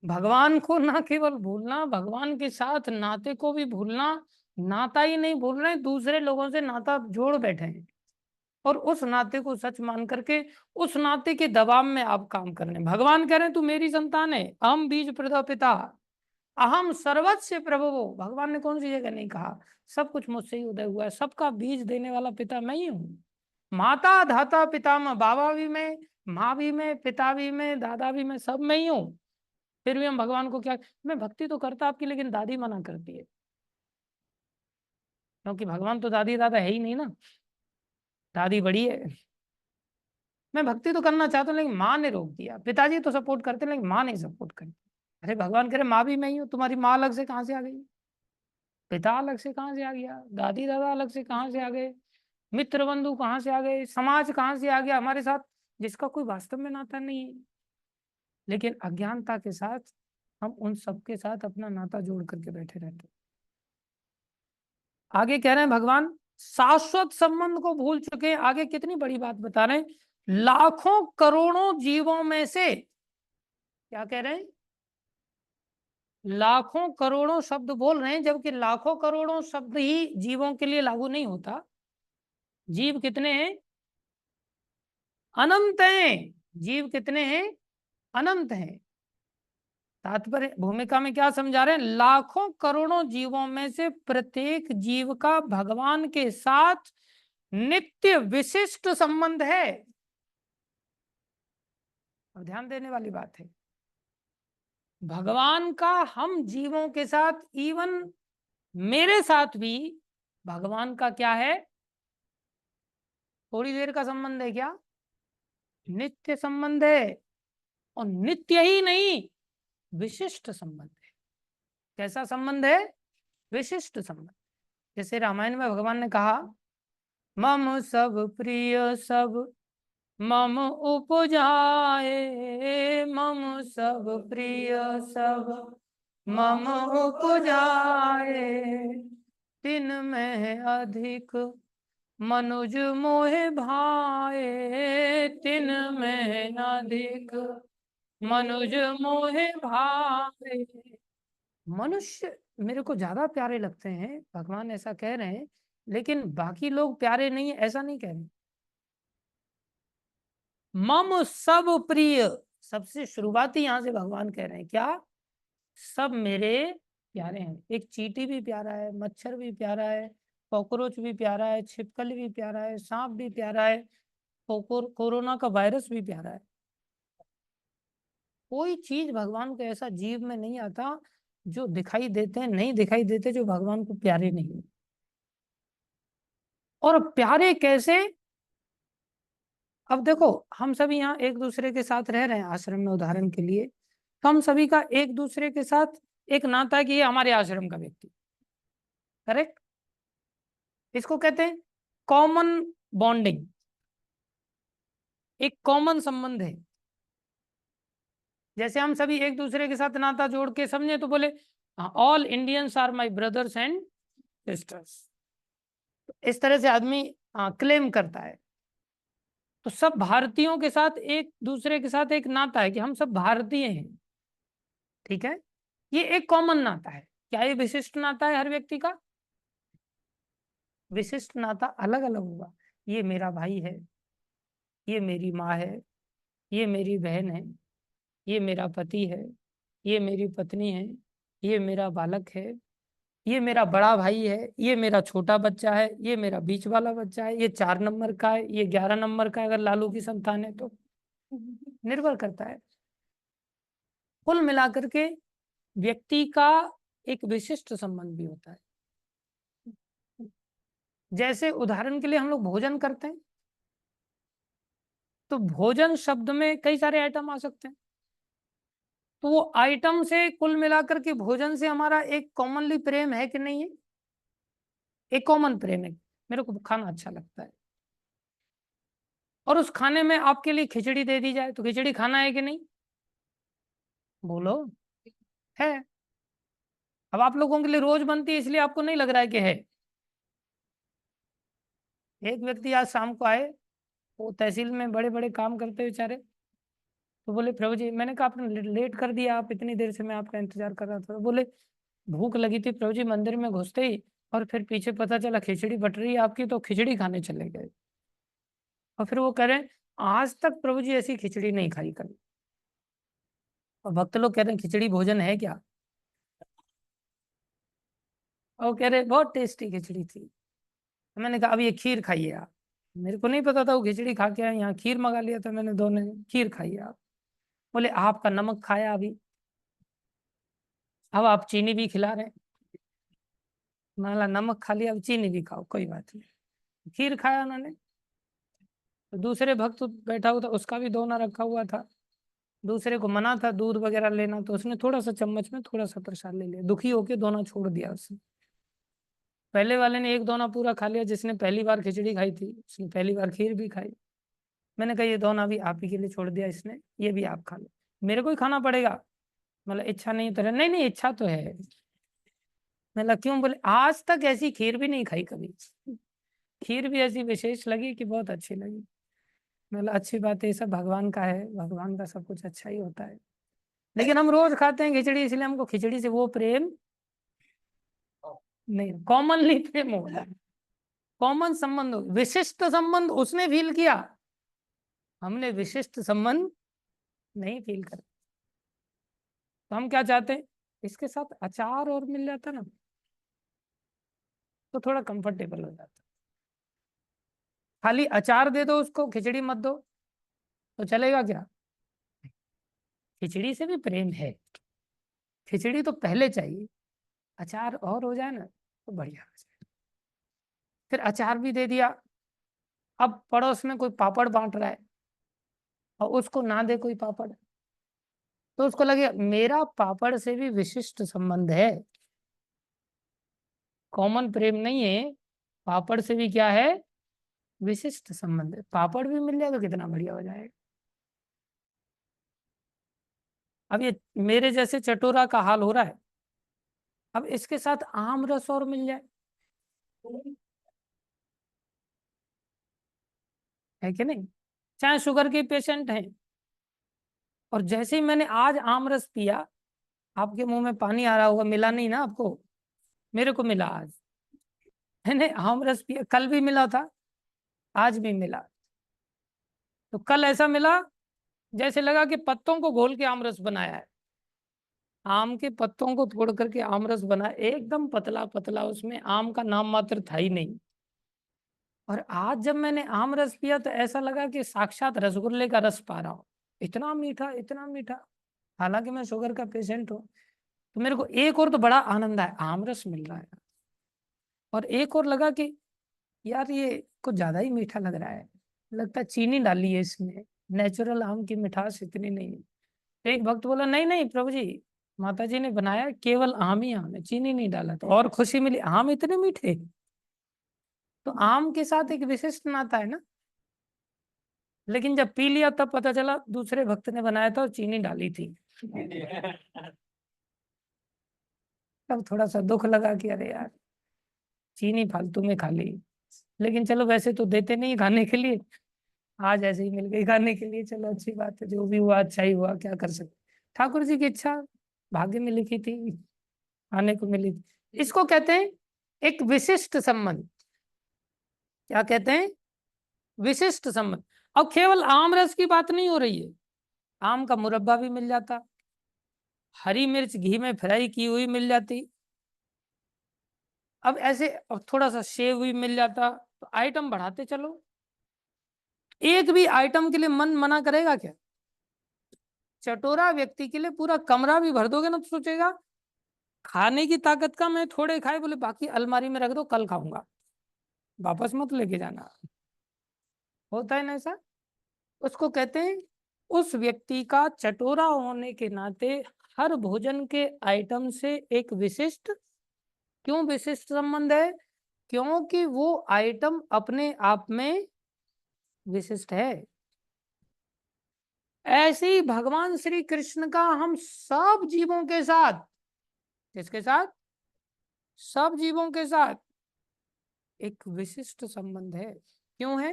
भगवान को ना केवल भूलना, भगवान के साथ नाते को भी भूलना, नाता ही नहीं भूल रहे, दूसरे लोगों से नाता जोड़ बैठे हैं, और उस नाते को सच मान करके उस नाते के दबाव में आप काम कर रहे हैं। भगवान कह रहे हैं तू मेरी संतान है, अहम बीज प्रदा पिता, अहम सर्वस्व प्रभु। भगवान ने कौन सी जगह नहीं कहा सब कुछ मुझसे ही उदय हुआ है, सबका बीज देने वाला पिता मैं ही हूँ। माता धाता पिता में, बाबा भी मैं, माँ भी मैं, पिता भी मैं, दादा भी मैं, सब मैं ही हूँ। फिर भी हम भगवान को क्या, मैं भक्ति तो करता आपकी, लेकिन दादी मना करती है, क्योंकि भगवान तो दादी दादा है ही नहीं ना, दादी बड़ी है। मैं भक्ति तो करना चाहता हूँ लेकिन माँ ने रोक दिया, पिताजी तो सपोर्ट करते लेकिन माँ नहीं सपोर्ट करती। अरे भगवान कह रहे माँ भी मैं ही हूँ, तुम्हारी माँ अलग से कहाँ से आ गई, पिता अलग से कहाँ से आ गया, दादी दादा अलग से कहाँ से आ गए, मित्र बंधु कहाँ से आ गए, समाज कहाँ से आ गया हमारे साथ, जिसका कोई वास्तव में नाता नहीं है। लेकिन अज्ञानता के साथ हम उन सबके साथ अपना नाता जोड़ करके बैठे रहते। आगे कह रहे हैं भगवान शाश्वत संबंध को भूल चुके हैं। आगे कितनी बड़ी बात बता रहे हैं, लाखों करोड़ों जीवों में से, क्या कह रहे हैं, लाखों करोड़ों शब्द बोल रहे हैं, जबकि लाखों करोड़ों शब्द ही जीवों के लिए लागू नहीं होता। जीव कितने हैं, अनंत हैं, जीव कितने हैं, अनंत हैं। तात्पर्य भूमिका में क्या समझा रहे हैं, लाखों करोड़ों जीवों में से प्रत्येक जीव का भगवान के साथ नित्य विशिष्ट संबंध है। और ध्यान देने वाली बात है, भगवान का हम जीवों के साथ, इवन मेरे साथ भी भगवान का क्या है, थोड़ी देर का संबंध है क्या, नित्य संबंध है। और नित्य ही नहीं, विशिष्ट संबंध है। कैसा संबंध है, विशिष्ट संबंध। जैसे रामायण में भगवान ने कहा मम सब प्रिय सब मम उपजाए, मम सब प्रिय सब मम उपजाए, तिन में अधिक मनुज मोहे भाए, तिन में अधिक मनुज मोहे भाए। मनुष्य मेरे को ज्यादा प्यारे लगते हैं, भगवान ऐसा कह रहे हैं, लेकिन बाकी लोग प्यारे नहीं है ऐसा नहीं कह रहे। मम सब प्रिय, सबसे शुरुआती यहां से भगवान कह रहे हैं क्या, सब मेरे प्यारे हैं। एक चींटी भी प्यारा है, मच्छर भी प्यारा है, कॉकरोच भी प्यारा है, छिपकली भी प्यारा है, सांप भी प्यारा है, कोरोना का वायरस भी प्यारा है। कोई चीज भगवान को ऐसा जीव में नहीं आता जो दिखाई देते हैं, नहीं दिखाई देते जो भगवान को प्यारे नहीं। और प्यारे कैसे, अब देखो हम सभी यहाँ एक दूसरे के साथ रह रहे हैं आश्रम में, उदाहरण के लिए तो हम सभी का एक दूसरे के साथ एक नाता है कि ये हमारे आश्रम का व्यक्ति, करेक्ट, इसको कहते हैं कॉमन बॉन्डिंग, एक कॉमन संबंध है। जैसे हम सभी एक दूसरे के साथ नाता जोड़ के समझे तो बोले all Indians are my brothers and sisters, इस तरह से आदमी क्लेम करता है। तो सब भारतीयों के साथ एक दूसरे के साथ एक नाता है कि हम सब भारतीय हैं, ठीक है, ये एक कॉमन नाता है। क्या ये विशिष्ट नाता है हर व्यक्ति का, विशिष्ट नाता अलग अलग होगा। ये मेरा भाई है, ये मेरी माँ है, ये मेरी बहन है, ये मेरा पति है, ये मेरी पत्नी है, ये मेरा बालक है, ये मेरा बड़ा भाई है, ये मेरा छोटा बच्चा है, ये मेरा बीच वाला बच्चा है, ये 4 नंबर का है, ये 11 नंबर का है, अगर लालू की संतान है तो निर्भर करता है। कुल मिलाकर के व्यक्ति का एक विशिष्ट संबंध भी होता है। जैसे उदाहरण के लिए हम लोग भोजन करते हैं, तो भोजन शब्द में कई सारे आइटम आ सकते हैं, तो वो आइटम से कुल मिलाकर के भोजन से हमारा एक कॉमनली प्रेम है कि नहीं है? एक कॉमन प्रेम है, मेरे को खाना अच्छा लगता है, और उस खाने में आपके लिए खिचड़ी दे दी जाए तो खिचड़ी खाना है कि नहीं? बोलो, है। अब आप लोगों के लिए रोज बनती है इसलिए आपको नहीं लग रहा है कि है। एक व्यक्ति आज शाम को आए, वो तहसील में बड़े बड़े काम करते बेचारे, तो बोले प्रभु जी, मैंने कहा आपने लेट कर दिया, आप इतनी देर से मैं आपका इंतजार कर रहा था। तो बोले भूख लगी थी प्रभु जी, मंदिर में घुसते ही और फिर पीछे पता चला खिचड़ी बट रही है आपकी, तो खिचड़ी खाने चले गए। और फिर वो कह रहे हैं आज तक प्रभु जी ऐसी खिचड़ी नहीं खाई कभी। और भक्त लोग कह रहे हैं खिचड़ी भोजन है क्या? और वो कह रहे बहुत टेस्टी खिचड़ी थी। मैंने कहा अब ये खीर खाइए आप। मेरे को नहीं पता था वो खिचड़ी खा के आए, यहाँ खीर मंगा लिया था मैंने, दोनों ने खीर खाइए आप। बोले आपका नमक खाया अभी, अब आप चीनी भी खिला रहे हैं। माला नमक खा लिया, अब चीनी भी खाओ, कोई बात नहीं। खीर खाया उन्होंने। तो दूसरे भक्त बैठा हुआ था, उसका भी दोना रखा हुआ था। दूसरे को मना था दूध वगैरह लेना, तो उसने थोड़ा सा चम्मच में थोड़ा सा प्रसाद ले लिया, दुखी होके दोना छोड़ दिया उसने। पहले वाले ने एक दोना पूरा खा लिया, जिसने पहली बार खिचड़ी खाई थी उसने पहली बार खीर भी खाई। मैंने कहा ये दोना भी आप ही के लिए छोड़ दिया इसने, ये भी आप खा लो। मेरे को ही खाना पड़ेगा? मतलब इच्छा नहीं तो नहीं नहीं इच्छा तो है। मतलब क्यों? बोले आज तक ऐसी खीर भी नहीं खाई कभी। खीर भी ऐसी विशेष लगी कि बहुत अच्छी लगी। मतलब अच्छी बात है, ये सब भगवान का है, भगवान का सब कुछ अच्छा ही होता है। लेकिन हम रोज खाते हैं खिचड़ी, इसलिए हमको खिचड़ी से वो प्रेम नहीं, कॉमनली प्रेम होता है, कॉमन संबंध, विशिष्ट संबंध उसने फील किया, हमने विशिष्ट संबंध नहीं फील कर। तो हम क्या चाहते हैं, इसके साथ अचार और मिल जाता ना तो थोड़ा कंफर्टेबल हो जाता। खाली अचार दे दो उसको, खिचड़ी मत दो, तो चलेगा क्या? खिचड़ी से भी प्रेम है, खिचड़ी तो पहले चाहिए, अचार और हो जाए ना तो बढ़िया हो जाए। फिर अचार भी दे दिया, अब पड़ोस में कोई पापड़ बांट रहा है और उसको ना दे कोई पापड़, तो उसको लगे मेरा पापड़ से भी विशिष्ट संबंध है, कॉमन प्रेम नहीं है, पापड़ से भी क्या है, विशिष्ट संबंध है। पापड़ भी मिल जाए तो कितना बढ़िया हो जाएगा। अब ये मेरे जैसे चटोरा का हाल हो रहा है, अब इसके साथ आम रस और मिल जाए, है कि नहीं? चाहे शुगर के पेशेंट हैं, और जैसे ही मैंने आज आम रस पिया, आपके मुंह में पानी आ रहा होगा, मिला नहीं ना आपको? मेरे को मिला आज, मैंने आम रस पिया, कल भी मिला था, आज भी मिला। तो कल ऐसा मिला जैसे लगा कि पत्तों को घोल के आम रस बनाया है, आम के पत्तों को तोड़ करके आम रस बनाया, एकदम पतला पतला, उसमें आम का नाम मात्र था ही नहीं। और आज जब मैंने आम रस पिया तो ऐसा लगा कि साक्षात रसगुल्ले का रस पा रहा हूँ, इतना मीठा इतना मीठा। हालांकि मैं शुगर का पेशेंट हूँ, तो मेरे को एक और तो बड़ा आनंद आया, आम रस मिल रहा है। और एक और लगा कि यार ये कुछ ज्यादा ही मीठा लग रहा है, लगता है चीनी डाली है इसमें, नेचुरल आम की मिठास इतनी नहीं है। तो एक भक्त बोला नहीं नहीं प्रभु जी, माता जी ने बनाया केवल आम ही आम है, चीनी नहीं डाला। तो और खुशी मिली, आम इतने मीठे। तो आम के साथ एक विशिष्ट नाता है ना। लेकिन जब पी लिया तब पता चला दूसरे भक्त ने बनाया था और चीनी डाली थी। तब थोड़ा सा दुख लगा कि अरे यार चीनी फालतू में खा ली। लेकिन चलो वैसे तो देते नहीं खाने के लिए, आज ऐसे ही मिल गई खाने के लिए, चलो अच्छी बात है, जो भी हुआ अच्छा ही हुआ, क्या कर सकते। ठाकुर जी की इच्छा भाग्य में लिखी थी, आने को मिली थी। इसको कहते हैं एक विशिष्ट संबंध। क्या कहते हैं? विशिष्ट संबंध। अब केवल आम रस की बात नहीं हो रही है, आम का मुरब्बा भी मिल जाता, हरी मिर्च घी में फ्राई की हुई मिल जाती, अब ऐसे थोड़ा सा सेव भी मिल जाता तो आइटम बढ़ाते चलो। एक भी आइटम के लिए मन मना करेगा क्या? चटोरा व्यक्ति के लिए पूरा कमरा भी भर दोगे ना तो सोचेगा खाने की ताकत का, मैं थोड़े खाए, बोले बाकी अलमारी में रख दो कल खाऊंगा, वापस मत लेके जाना। होता है ना ऐसा? उसको कहते हैं उस व्यक्ति का चटोरा होने के नाते हर भोजन के आइटम से एक विशिष्ट, क्यों विशिष्ट संबंध है? क्योंकि वो आइटम अपने आप में विशिष्ट है। ऐसे ही भगवान श्री कृष्ण का हम सब जीवों के साथ, किसके साथ? सब जीवों के साथ एक विशिष्ट संबंध है। क्यों है?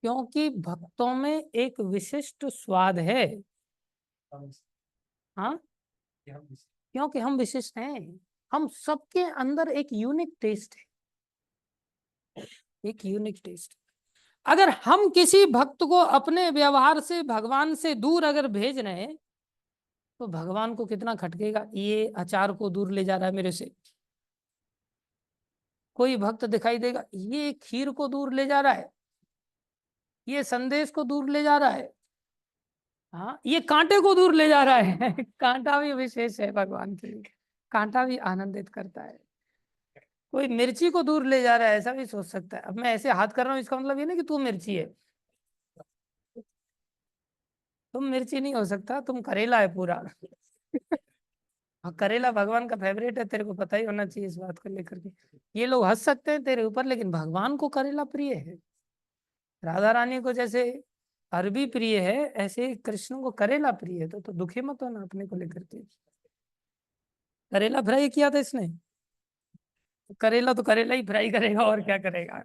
क्योंकि भक्तों में एक विशिष्ट स्वाद है। हाँ, क्योंकि हम विशिष्ट हैं। हम सबके अंदर एक यूनिक टेस्ट है, एक यूनिक टेस्ट। अगर हम किसी भक्त को अपने व्यवहार से भगवान से दूर अगर भेज रहे हैं तो भगवान को कितना खटकेगा, ये अचार को दूर ले जा रहा है मेरे से। कोई भक्त दिखाई देगा ये खीर को दूर ले जा रहा है, ये संदेश को दूर ले जा रहा है, हाँ ये कांटे को दूर ले जा रहा है। कांटा भी विशेष है भगवान के लिए, कांटा भी आनंदित करता है। कोई मिर्ची को दूर ले जा रहा है ऐसा भी सोच सकता है। अब मैं ऐसे हाथ कर रहा हूँ इसका मतलब ये नहीं कि तू मिर्ची है, तुम मिर्ची नहीं हो सकता, तुम करेला है पूरा। हाँ करेला भगवान का फेवरेट है, तेरे को पता ही होना चाहिए इस बात को लेकर के। ये लोग हंस सकते हैं तेरे ऊपर लेकिन भगवान को करेला प्रिय है। राधा रानी को जैसे अरबी प्रिय है ऐसे कृष्ण को करेला प्रिय है, तो दुखी मत होना अपने को लेकर के। करेला फ्राई किया था इसने, करेला तो करेला ही फ्राई करेगा और क्या करेगा।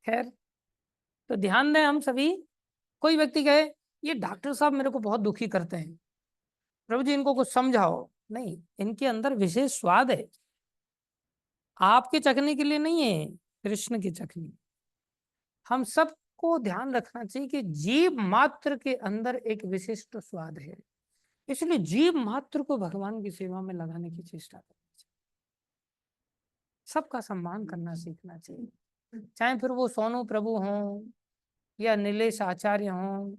खैर, तो ध्यान दें हम सभी। कोई व्यक्ति कहे ये डॉक्टर साहब मेरे को बहुत दुखी करते हैं, प्रभु जी इनको कुछ समझाओ। नहीं, इनके अंदर विशेष स्वाद है, आपके चखने के लिए नहीं है, कृष्ण की चखनी। हम सबको ध्यान रखना चाहिए कि जीव मात्र के अंदर एक विशिष्ट स्वाद है, इसलिए जीव मात्र को भगवान की सेवा में लगाने की चेष्टा करनी चाहिए। सबका सम्मान करना सीखना चाहिए, चाहे फिर वो सोनू प्रभु हों या नीलेश आचार्य हों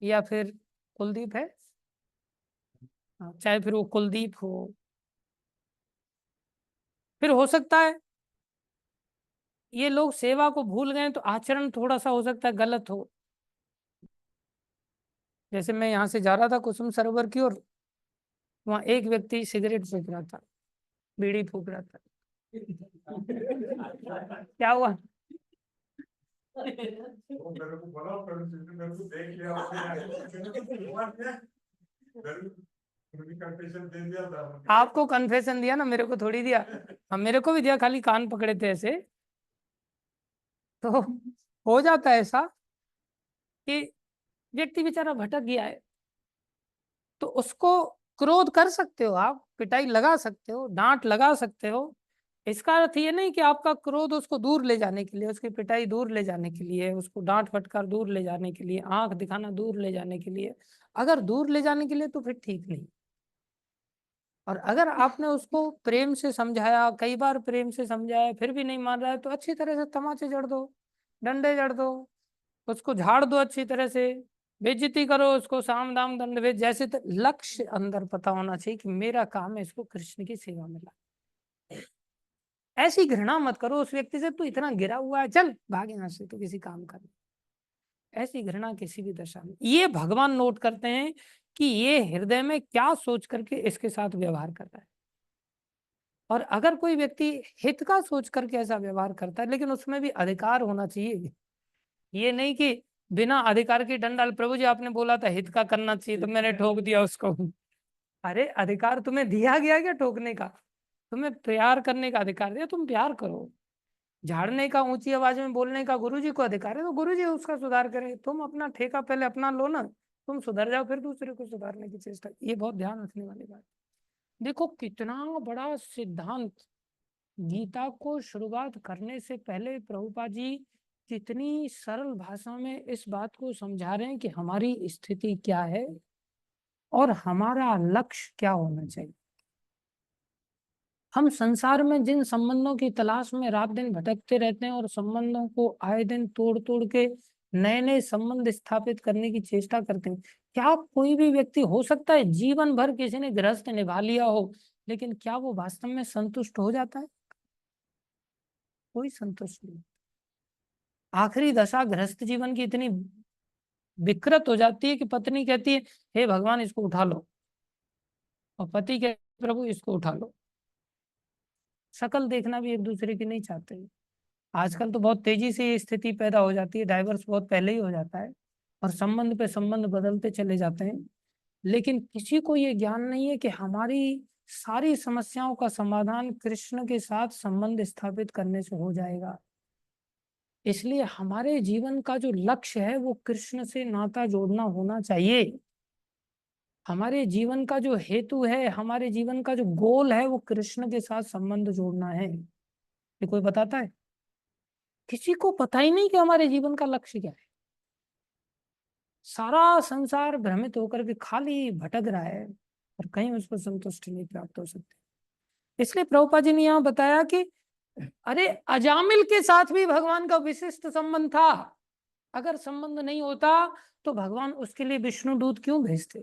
या फिर कुलदीप है, हाँ, चाहे फिर वो कुलदीप हो। फिर हो सकता है ये लोग सेवा को भूल गए तो आचरण थोड़ा सा हो सकता है गलत हो। जैसे मैं यहाँ से जा रहा था कुसुम सरोवर की ओर, वहां एक व्यक्ति सिगरेट फूक रहा था, बीड़ी फूक रहा था। क्या हुआ? वो मेरे को बोला, मेरे को देख लिया कन्फेशन दे दिया था। आपको कन्फेशन दिया ना, मेरे को थोड़ी दिया। हम मेरे को भी दिया, खाली कान पकड़े थे ऐसे। तो हो जाता है ऐसा कि व्यक्ति बेचारा भटक गया है तो उसको क्रोध कर सकते हो, आप पिटाई लगा सकते हो, डांट लगा सकते हो। इसका अर्थ ये नहीं कि आपका क्रोध उसको दूर ले जाने के लिए, उसकी पिटाई दूर ले जाने के लिए, उसको डांट फटकार दूर ले जाने के लिए, आंख दिखाना दूर ले जाने के लिए। अगर दूर ले जाने के लिए तो फिर ठीक नहीं। और अगर आपने उसको प्रेम से समझाया, कई बार प्रेम से समझाया, फिर भी नहीं मान रहा है तो अच्छी तरह से तमाचे जड़ दो, डंडे जड़ दो, उसको झाड़ दो अच्छी तरह से, बेइज्जती करो उसको, साम दाम दंड भेद, जैसे लक्ष्य अंदर पता होना चाहिए कि मेरा काम है इसको कृष्ण की सेवा में ला। ऐसी घृणा मत करो उस व्यक्ति से, तू इतना गिरा हुआ है चल भाग यहाँ से, तो किसी काम का नहीं। ऐसी घृणा किसी भी दशा में, ये भगवान नोट करते हैं कि ये हृदय में क्या सोच करके इसके साथ व्यवहार करता है। और अगर कोई व्यक्ति हित का सोच करके ऐसा व्यवहार करता है, लेकिन उसमें भी अधिकार होना चाहिए, ये नहीं कि बिना अधिकार के डंडाल, प्रभु जी आपने बोला था हित का करना चाहिए तो मैंने ठोक दिया उसको। अरे अधिकार तुम्हें दिया गया क्या ठोकने का? तुम्हें प्यार करने का अधिकार दिया, तुम प्यार करो। झाड़ने का, ऊंची आवाज में बोलने का गुरु जी को अधिकार है तो गुरु जी उसका सुधार करें। तुम अपना ठेका पहले अपना लो ना, तुम सुधर जाओ फिर दूसरे को सुधारने की चेष्टा। ये बहुत ध्यान रखने वाली बात। देखो कितना बड़ा सिद्धांत। गीता को शुरुआत करने से पहले प्रभुपाद जी कितनी सरल भाषा में इस बात को समझा रहे हैं कि हमारी स्थिति क्या है और हमारा लक्ष्य क्या होना चाहिए। हम संसार में जिन संबंधों की तलाश में रात दिन भटकते रहते हैं और संबंधों को आए दिन तोड़ तोड़ के नए नए संबंध स्थापित करने की चेष्टा करते हैं, क्या कोई भी व्यक्ति हो सकता है जीवन भर किसी ने गृहस्थ निभा लिया हो, लेकिन क्या वो वास्तव में संतुष्ट हो जाता है? कोई संतुष्ट नहीं। आखिरी दशा गृहस्थ जीवन की इतनी विकृत हो जाती है कि पत्नी कहती है, हे भगवान इसको उठा लो, और पति कहते प्रभु इसको उठा लो। शकल देखना भी एक दूसरे की नहीं चाहते। आजकल तो बहुत तेजी से ये स्थिति पैदा हो जाती है, डाइवर्स बहुत पहले ही हो जाता है और संबंध पे संबंध बदलते चले जाते हैं। लेकिन किसी को ये ज्ञान नहीं है कि हमारी सारी समस्याओं का समाधान कृष्ण के साथ संबंध स्थापित करने से हो जाएगा। इसलिए हमारे जीवन का जो लक्ष्य है वो कृष्ण से नाता जोड़ना होना चाहिए। हमारे जीवन का जो हेतु है, हमारे जीवन का जो गोल है, वो कृष्ण के साथ संबंध जोड़ना है। ये कोई बताता है? किसी को पता ही नहीं कि हमारे जीवन का लक्ष्य क्या है। सारा संसार भ्रमित होकर के खाली भटक रहा है और कहीं उसको संतुष्टि नहीं प्राप्त हो सकती। इसलिए प्रभुपाद जी ने यहाँ बताया कि अरे अजामिल के साथ भी भगवान का विशिष्ट संबंध था। अगर संबंध नहीं होता तो भगवान उसके लिए विष्णु दूत क्यों भेजते?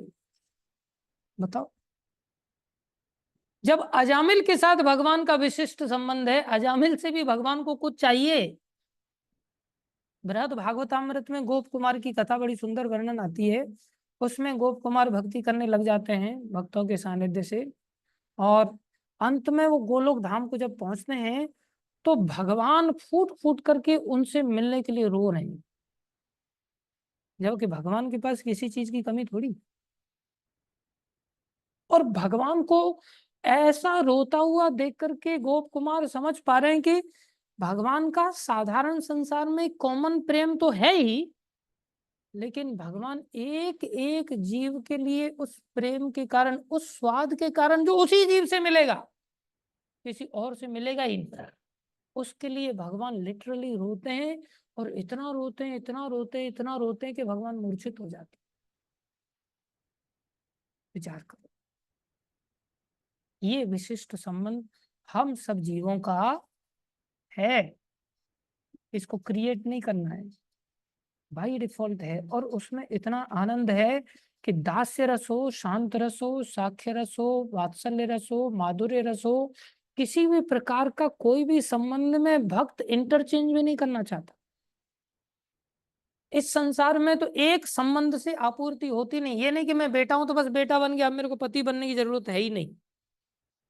बताओ। जब अजामिल के साथ भगवान का विशिष्ट संबंध है, अजामिल से भी भगवान को कुछ चाहिए। बृहद भागवतामृत में गोप कुमार की कथा बड़ी सुंदर वर्णन आती है। उसमें गोप कुमार भक्ति करने लग जाते हैं भक्तों के सानिध्य से, और अंत में वो गोलोक धाम को जब पहुंचते हैं तो भगवान फूट फूट करके उनसे मिलने के लिए रो रहे हैं, जबकि भगवान के पास किसी चीज की कमी थोड़ी। और भगवान को ऐसा रोता हुआ देख करके गोप कुमार समझ पा रहे हैं कि भगवान का साधारण संसार में कॉमन प्रेम तो है ही, लेकिन भगवान एक एक जीव के लिए उस प्रेम के कारण, उस स्वाद के कारण जो उसी जीव से मिलेगा, किसी और से मिलेगा ही नहीं, उसके लिए भगवान लिटरली रोते हैं। और इतना रोते हैं, इतना रोते हैं, इतना रोते हैं कि भगवान मूर्छित हो जाते हैं। विचार करो, ये विशिष्ट संबंध हम सब जीवों का है। इसको क्रिएट नहीं करना है, बाई डिफॉल्ट है। और उसमें इतना आनंद है कि दास्य रस हो, शांत रस हो, साख्य रस हो, वात्सल्य रस हो, माधुर्य रस हो, किसी भी प्रकार का कोई भी संबंध में भक्त इंटरचेंज भी नहीं करना चाहता। इस संसार में तो एक संबंध से आपूर्ति होती नहीं। ये नहीं कि मैं बेटा हूं तो बस बेटा बन गया, अब मेरे को पति बनने की जरूरत है ही नहीं।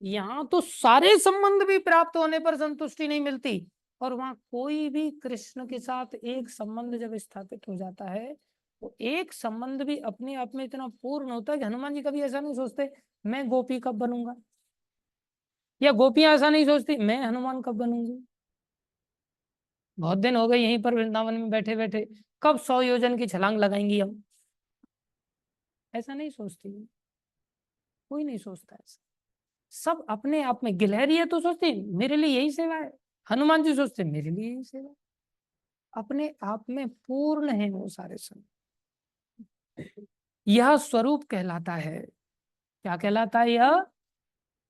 यहाँ तो सारे संबंध भी प्राप्त होने पर संतुष्टि नहीं मिलती। और वहां कोई भी कृष्ण के साथ एक संबंध जब स्थापित हो जाता है तो एक संबंध भी अपने आप में इतना पूर्ण होता है कि हनुमान जी कभी ऐसा नहीं सोचते मैं गोपी कब बनूंगा, या गोपियां ऐसा नहीं सोचती मैं हनुमान कब बनूंगी। बहुत दिन हो गए यहीं पर वृंदावन में बैठे बैठे, कब 100 योजन की छलांग लगाएंगी हम। ऐसा नहीं सोचती, कोई नहीं सोचता ऐसा। सब अपने आप में गिलहरी है तो सोचते मेरे लिए यही सेवा है, हनुमान जी सोचते मेरे लिए यही सेवा। अपने आप में पूर्ण है वो सारे सब। यह स्वरूप कहलाता है। क्या कहलाता है यह?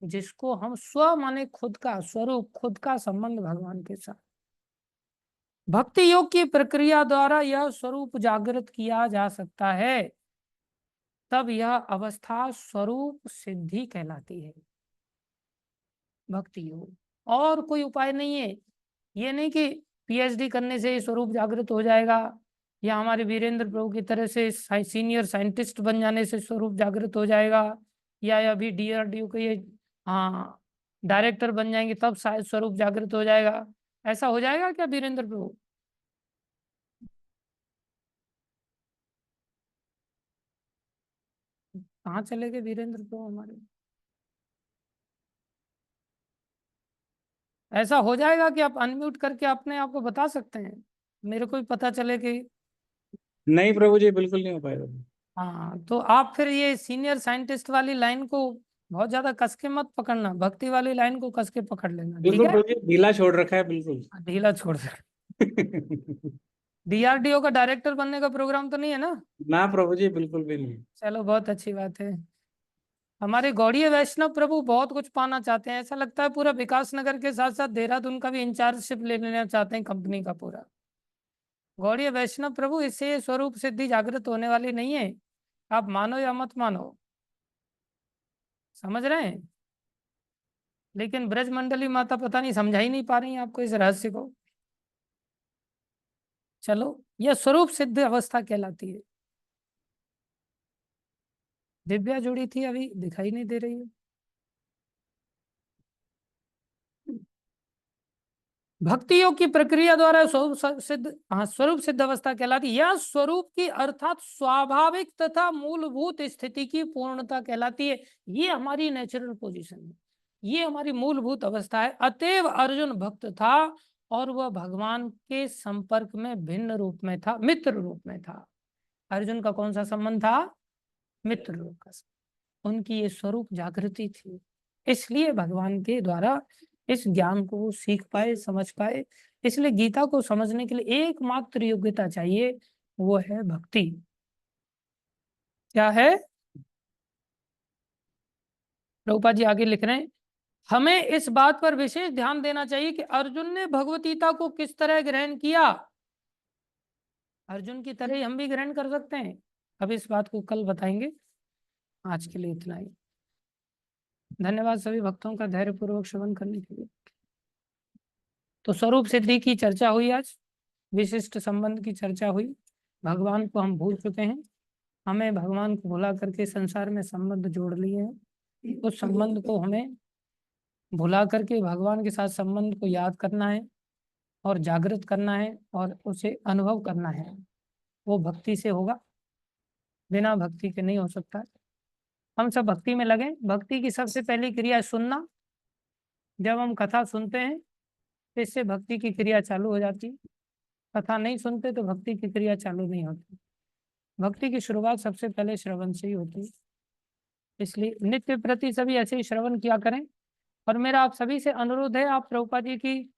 जिसको हम स्व माने खुद का स्वरूप, खुद का संबंध भगवान के साथ। भक्ति योग की प्रक्रिया द्वारा यह स्वरूप जागृत किया जा सकता है, तब यह अवस्था स्वरूप सिद्धि कहलाती है। भक्ति योग, और कोई उपाय नहीं है। ये नहीं कि पीएचडी करने से स्वरूप जागृत हो जाएगा, या हमारे वीरेंद्र प्रभु की तरह से सीनियर साइंटिस्ट बन जाने से स्वरूप जागृत हो जाएगा, या अभी डीआरडीओ के ये हाँ डायरेक्टर बन जाएंगे तब शायद स्वरूप जागृत हो जाएगा। ऐसा हो जाएगा क्या वीरेंद्र प्रभु? कहाँ चले गए वीरेंद्र प्रभु हमारे? ऐसा हो जाएगा कि आप अनम्यूट करके अपने आप को बता सकते हैं, मेरे को भी पता चले कि नहीं प्रभु जी, बिल्कुल नहीं हो पाएगा। हाँ। तो आप फिर ये सीनियर साइंटिस्ट वाली लाइन को बहुत ज्यादा कस के मत पकड़ना, भक्ति वाली लाइन को कस के पकड़ लेना, ठीक बिल्कुल है? प्रभु जी, ढीला छोड़ रखा है बिल्कुल। ढीला छोड़ दे। डीआरडीओ का डायरेक्टर बनने का प्रोग्राम तो नहीं है ना? ना प्रभु जी, बिल्कुल भी नहीं। चलो बहुत अच्छी बात है। हमारे गौड़ीय वैष्णव प्रभु बहुत कुछ पाना चाहते हैं, ऐसा लगता है पूरा विकास नगर के साथ साथ देहरादून का भी इंचार्जशिप ले लेना चाहते हैं कंपनी का पूरा। गौड़ीय वैष्णव प्रभु इससे स्वरूप सिद्धि जागृत होने वाली नहीं है, आप मानो या मत मानो, समझ रहे हैं। लेकिन ब्रज मंडली माता पता नहीं समझा ही नहीं पा रही है आपको इस रहस्य को। चलो, यह स्वरूप सिद्ध अवस्था कहलाती है। दिव्या जुड़ी थी, अभी दिखाई नहीं दे रही है। भक्ति योग की प्रक्रिया द्वारा स्वरूप सिद्ध, हाँ, स्वरूप सिद्ध अवस्था कहलाती है। यह स्वरूप की अर्थात स्वाभाविक तथा मूलभूत स्थिति की पूर्णता कहलाती है। ये हमारी नेचुरल पोजीशन है, ये हमारी मूलभूत अवस्था है। अतएव अर्जुन भक्त था और वह भगवान के संपर्क में भिन्न रूप में था, मित्र रूप में था। अर्जुन का कौन सा संबंध था? मित्र रूप का। उनकी ये स्वरूप जागृति थी, इसलिए भगवान के द्वारा इस ज्ञान को वो सीख पाए, समझ पाए। इसलिए गीता को समझने के लिए एकमात्र योग्यता चाहिए, वो है भक्ति। क्या है? प्रभुपाद जी आगे लिख रहे हैं, हमें इस बात पर विशेष ध्यान देना चाहिए कि अर्जुन ने भगवतीता को किस तरह ग्रहण किया। अर्जुन की तरह ही हम भी ग्रहण कर सकते हैं। अब इस बात को कल बताएंगे। आज के लिए इतना ही। धन्यवाद सभी भक्तों का धैर्यपूर्वक श्रवण करने के लिए। तो स्वरूप सिद्धि की चर्चा हुई, आज विशिष्ट संबंध की चर्चा हुई। भगवान को हम भूल चुके हैं, हमें भगवान को भुला करके संसार में संबंध जोड़ लिए हैं। उस संबंध को हमें भुला करके भगवान के साथ संबंध को याद करना है और जागृत करना है और उसे अनुभव करना है। वो भक्ति से होगा, बिना भक्ति के नहीं हो सकता। हम सब भक्ति में लगे। भक्ति की सबसे पहली क्रिया है सुनना। जब हम कथा सुनते हैं तो इससे भक्ति की क्रिया चालू हो जाती है। कथा नहीं सुनते तो भक्ति की क्रिया चालू नहीं होती। भक्ति की शुरुआत सबसे पहले श्रवण से ही होती है। इसलिए नित्य प्रति सभी ऐसे ही श्रवण किया करें। और मेरा आप सभी से अनुरोध है, आप प्रभुपाद जी की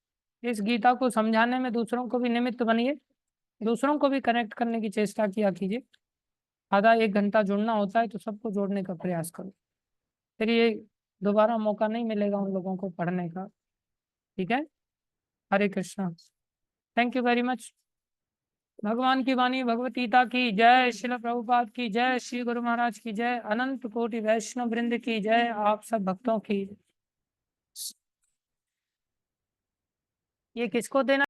इस गीता को समझाने में दूसरों को भी निमित्त बनिए, दूसरों को भी कनेक्ट करने की चेष्टा किया कीजिए। आधा एक घंटा जुड़ना होता है तो सबको जोड़ने का प्रयास करो, फिर ये दोबारा मौका नहीं मिलेगा उन लोगों को पढ़ने का। ठीक है? Hare Krishna. Thank you very much. भगवान की वाणी भगवत गीता की जय, श्रील प्रभुपाद की जय, श्री गुरु महाराज की जय, अनंत कोटि वैष्णव वृंद की जय, आप सब भक्तों की। ये किसको देना?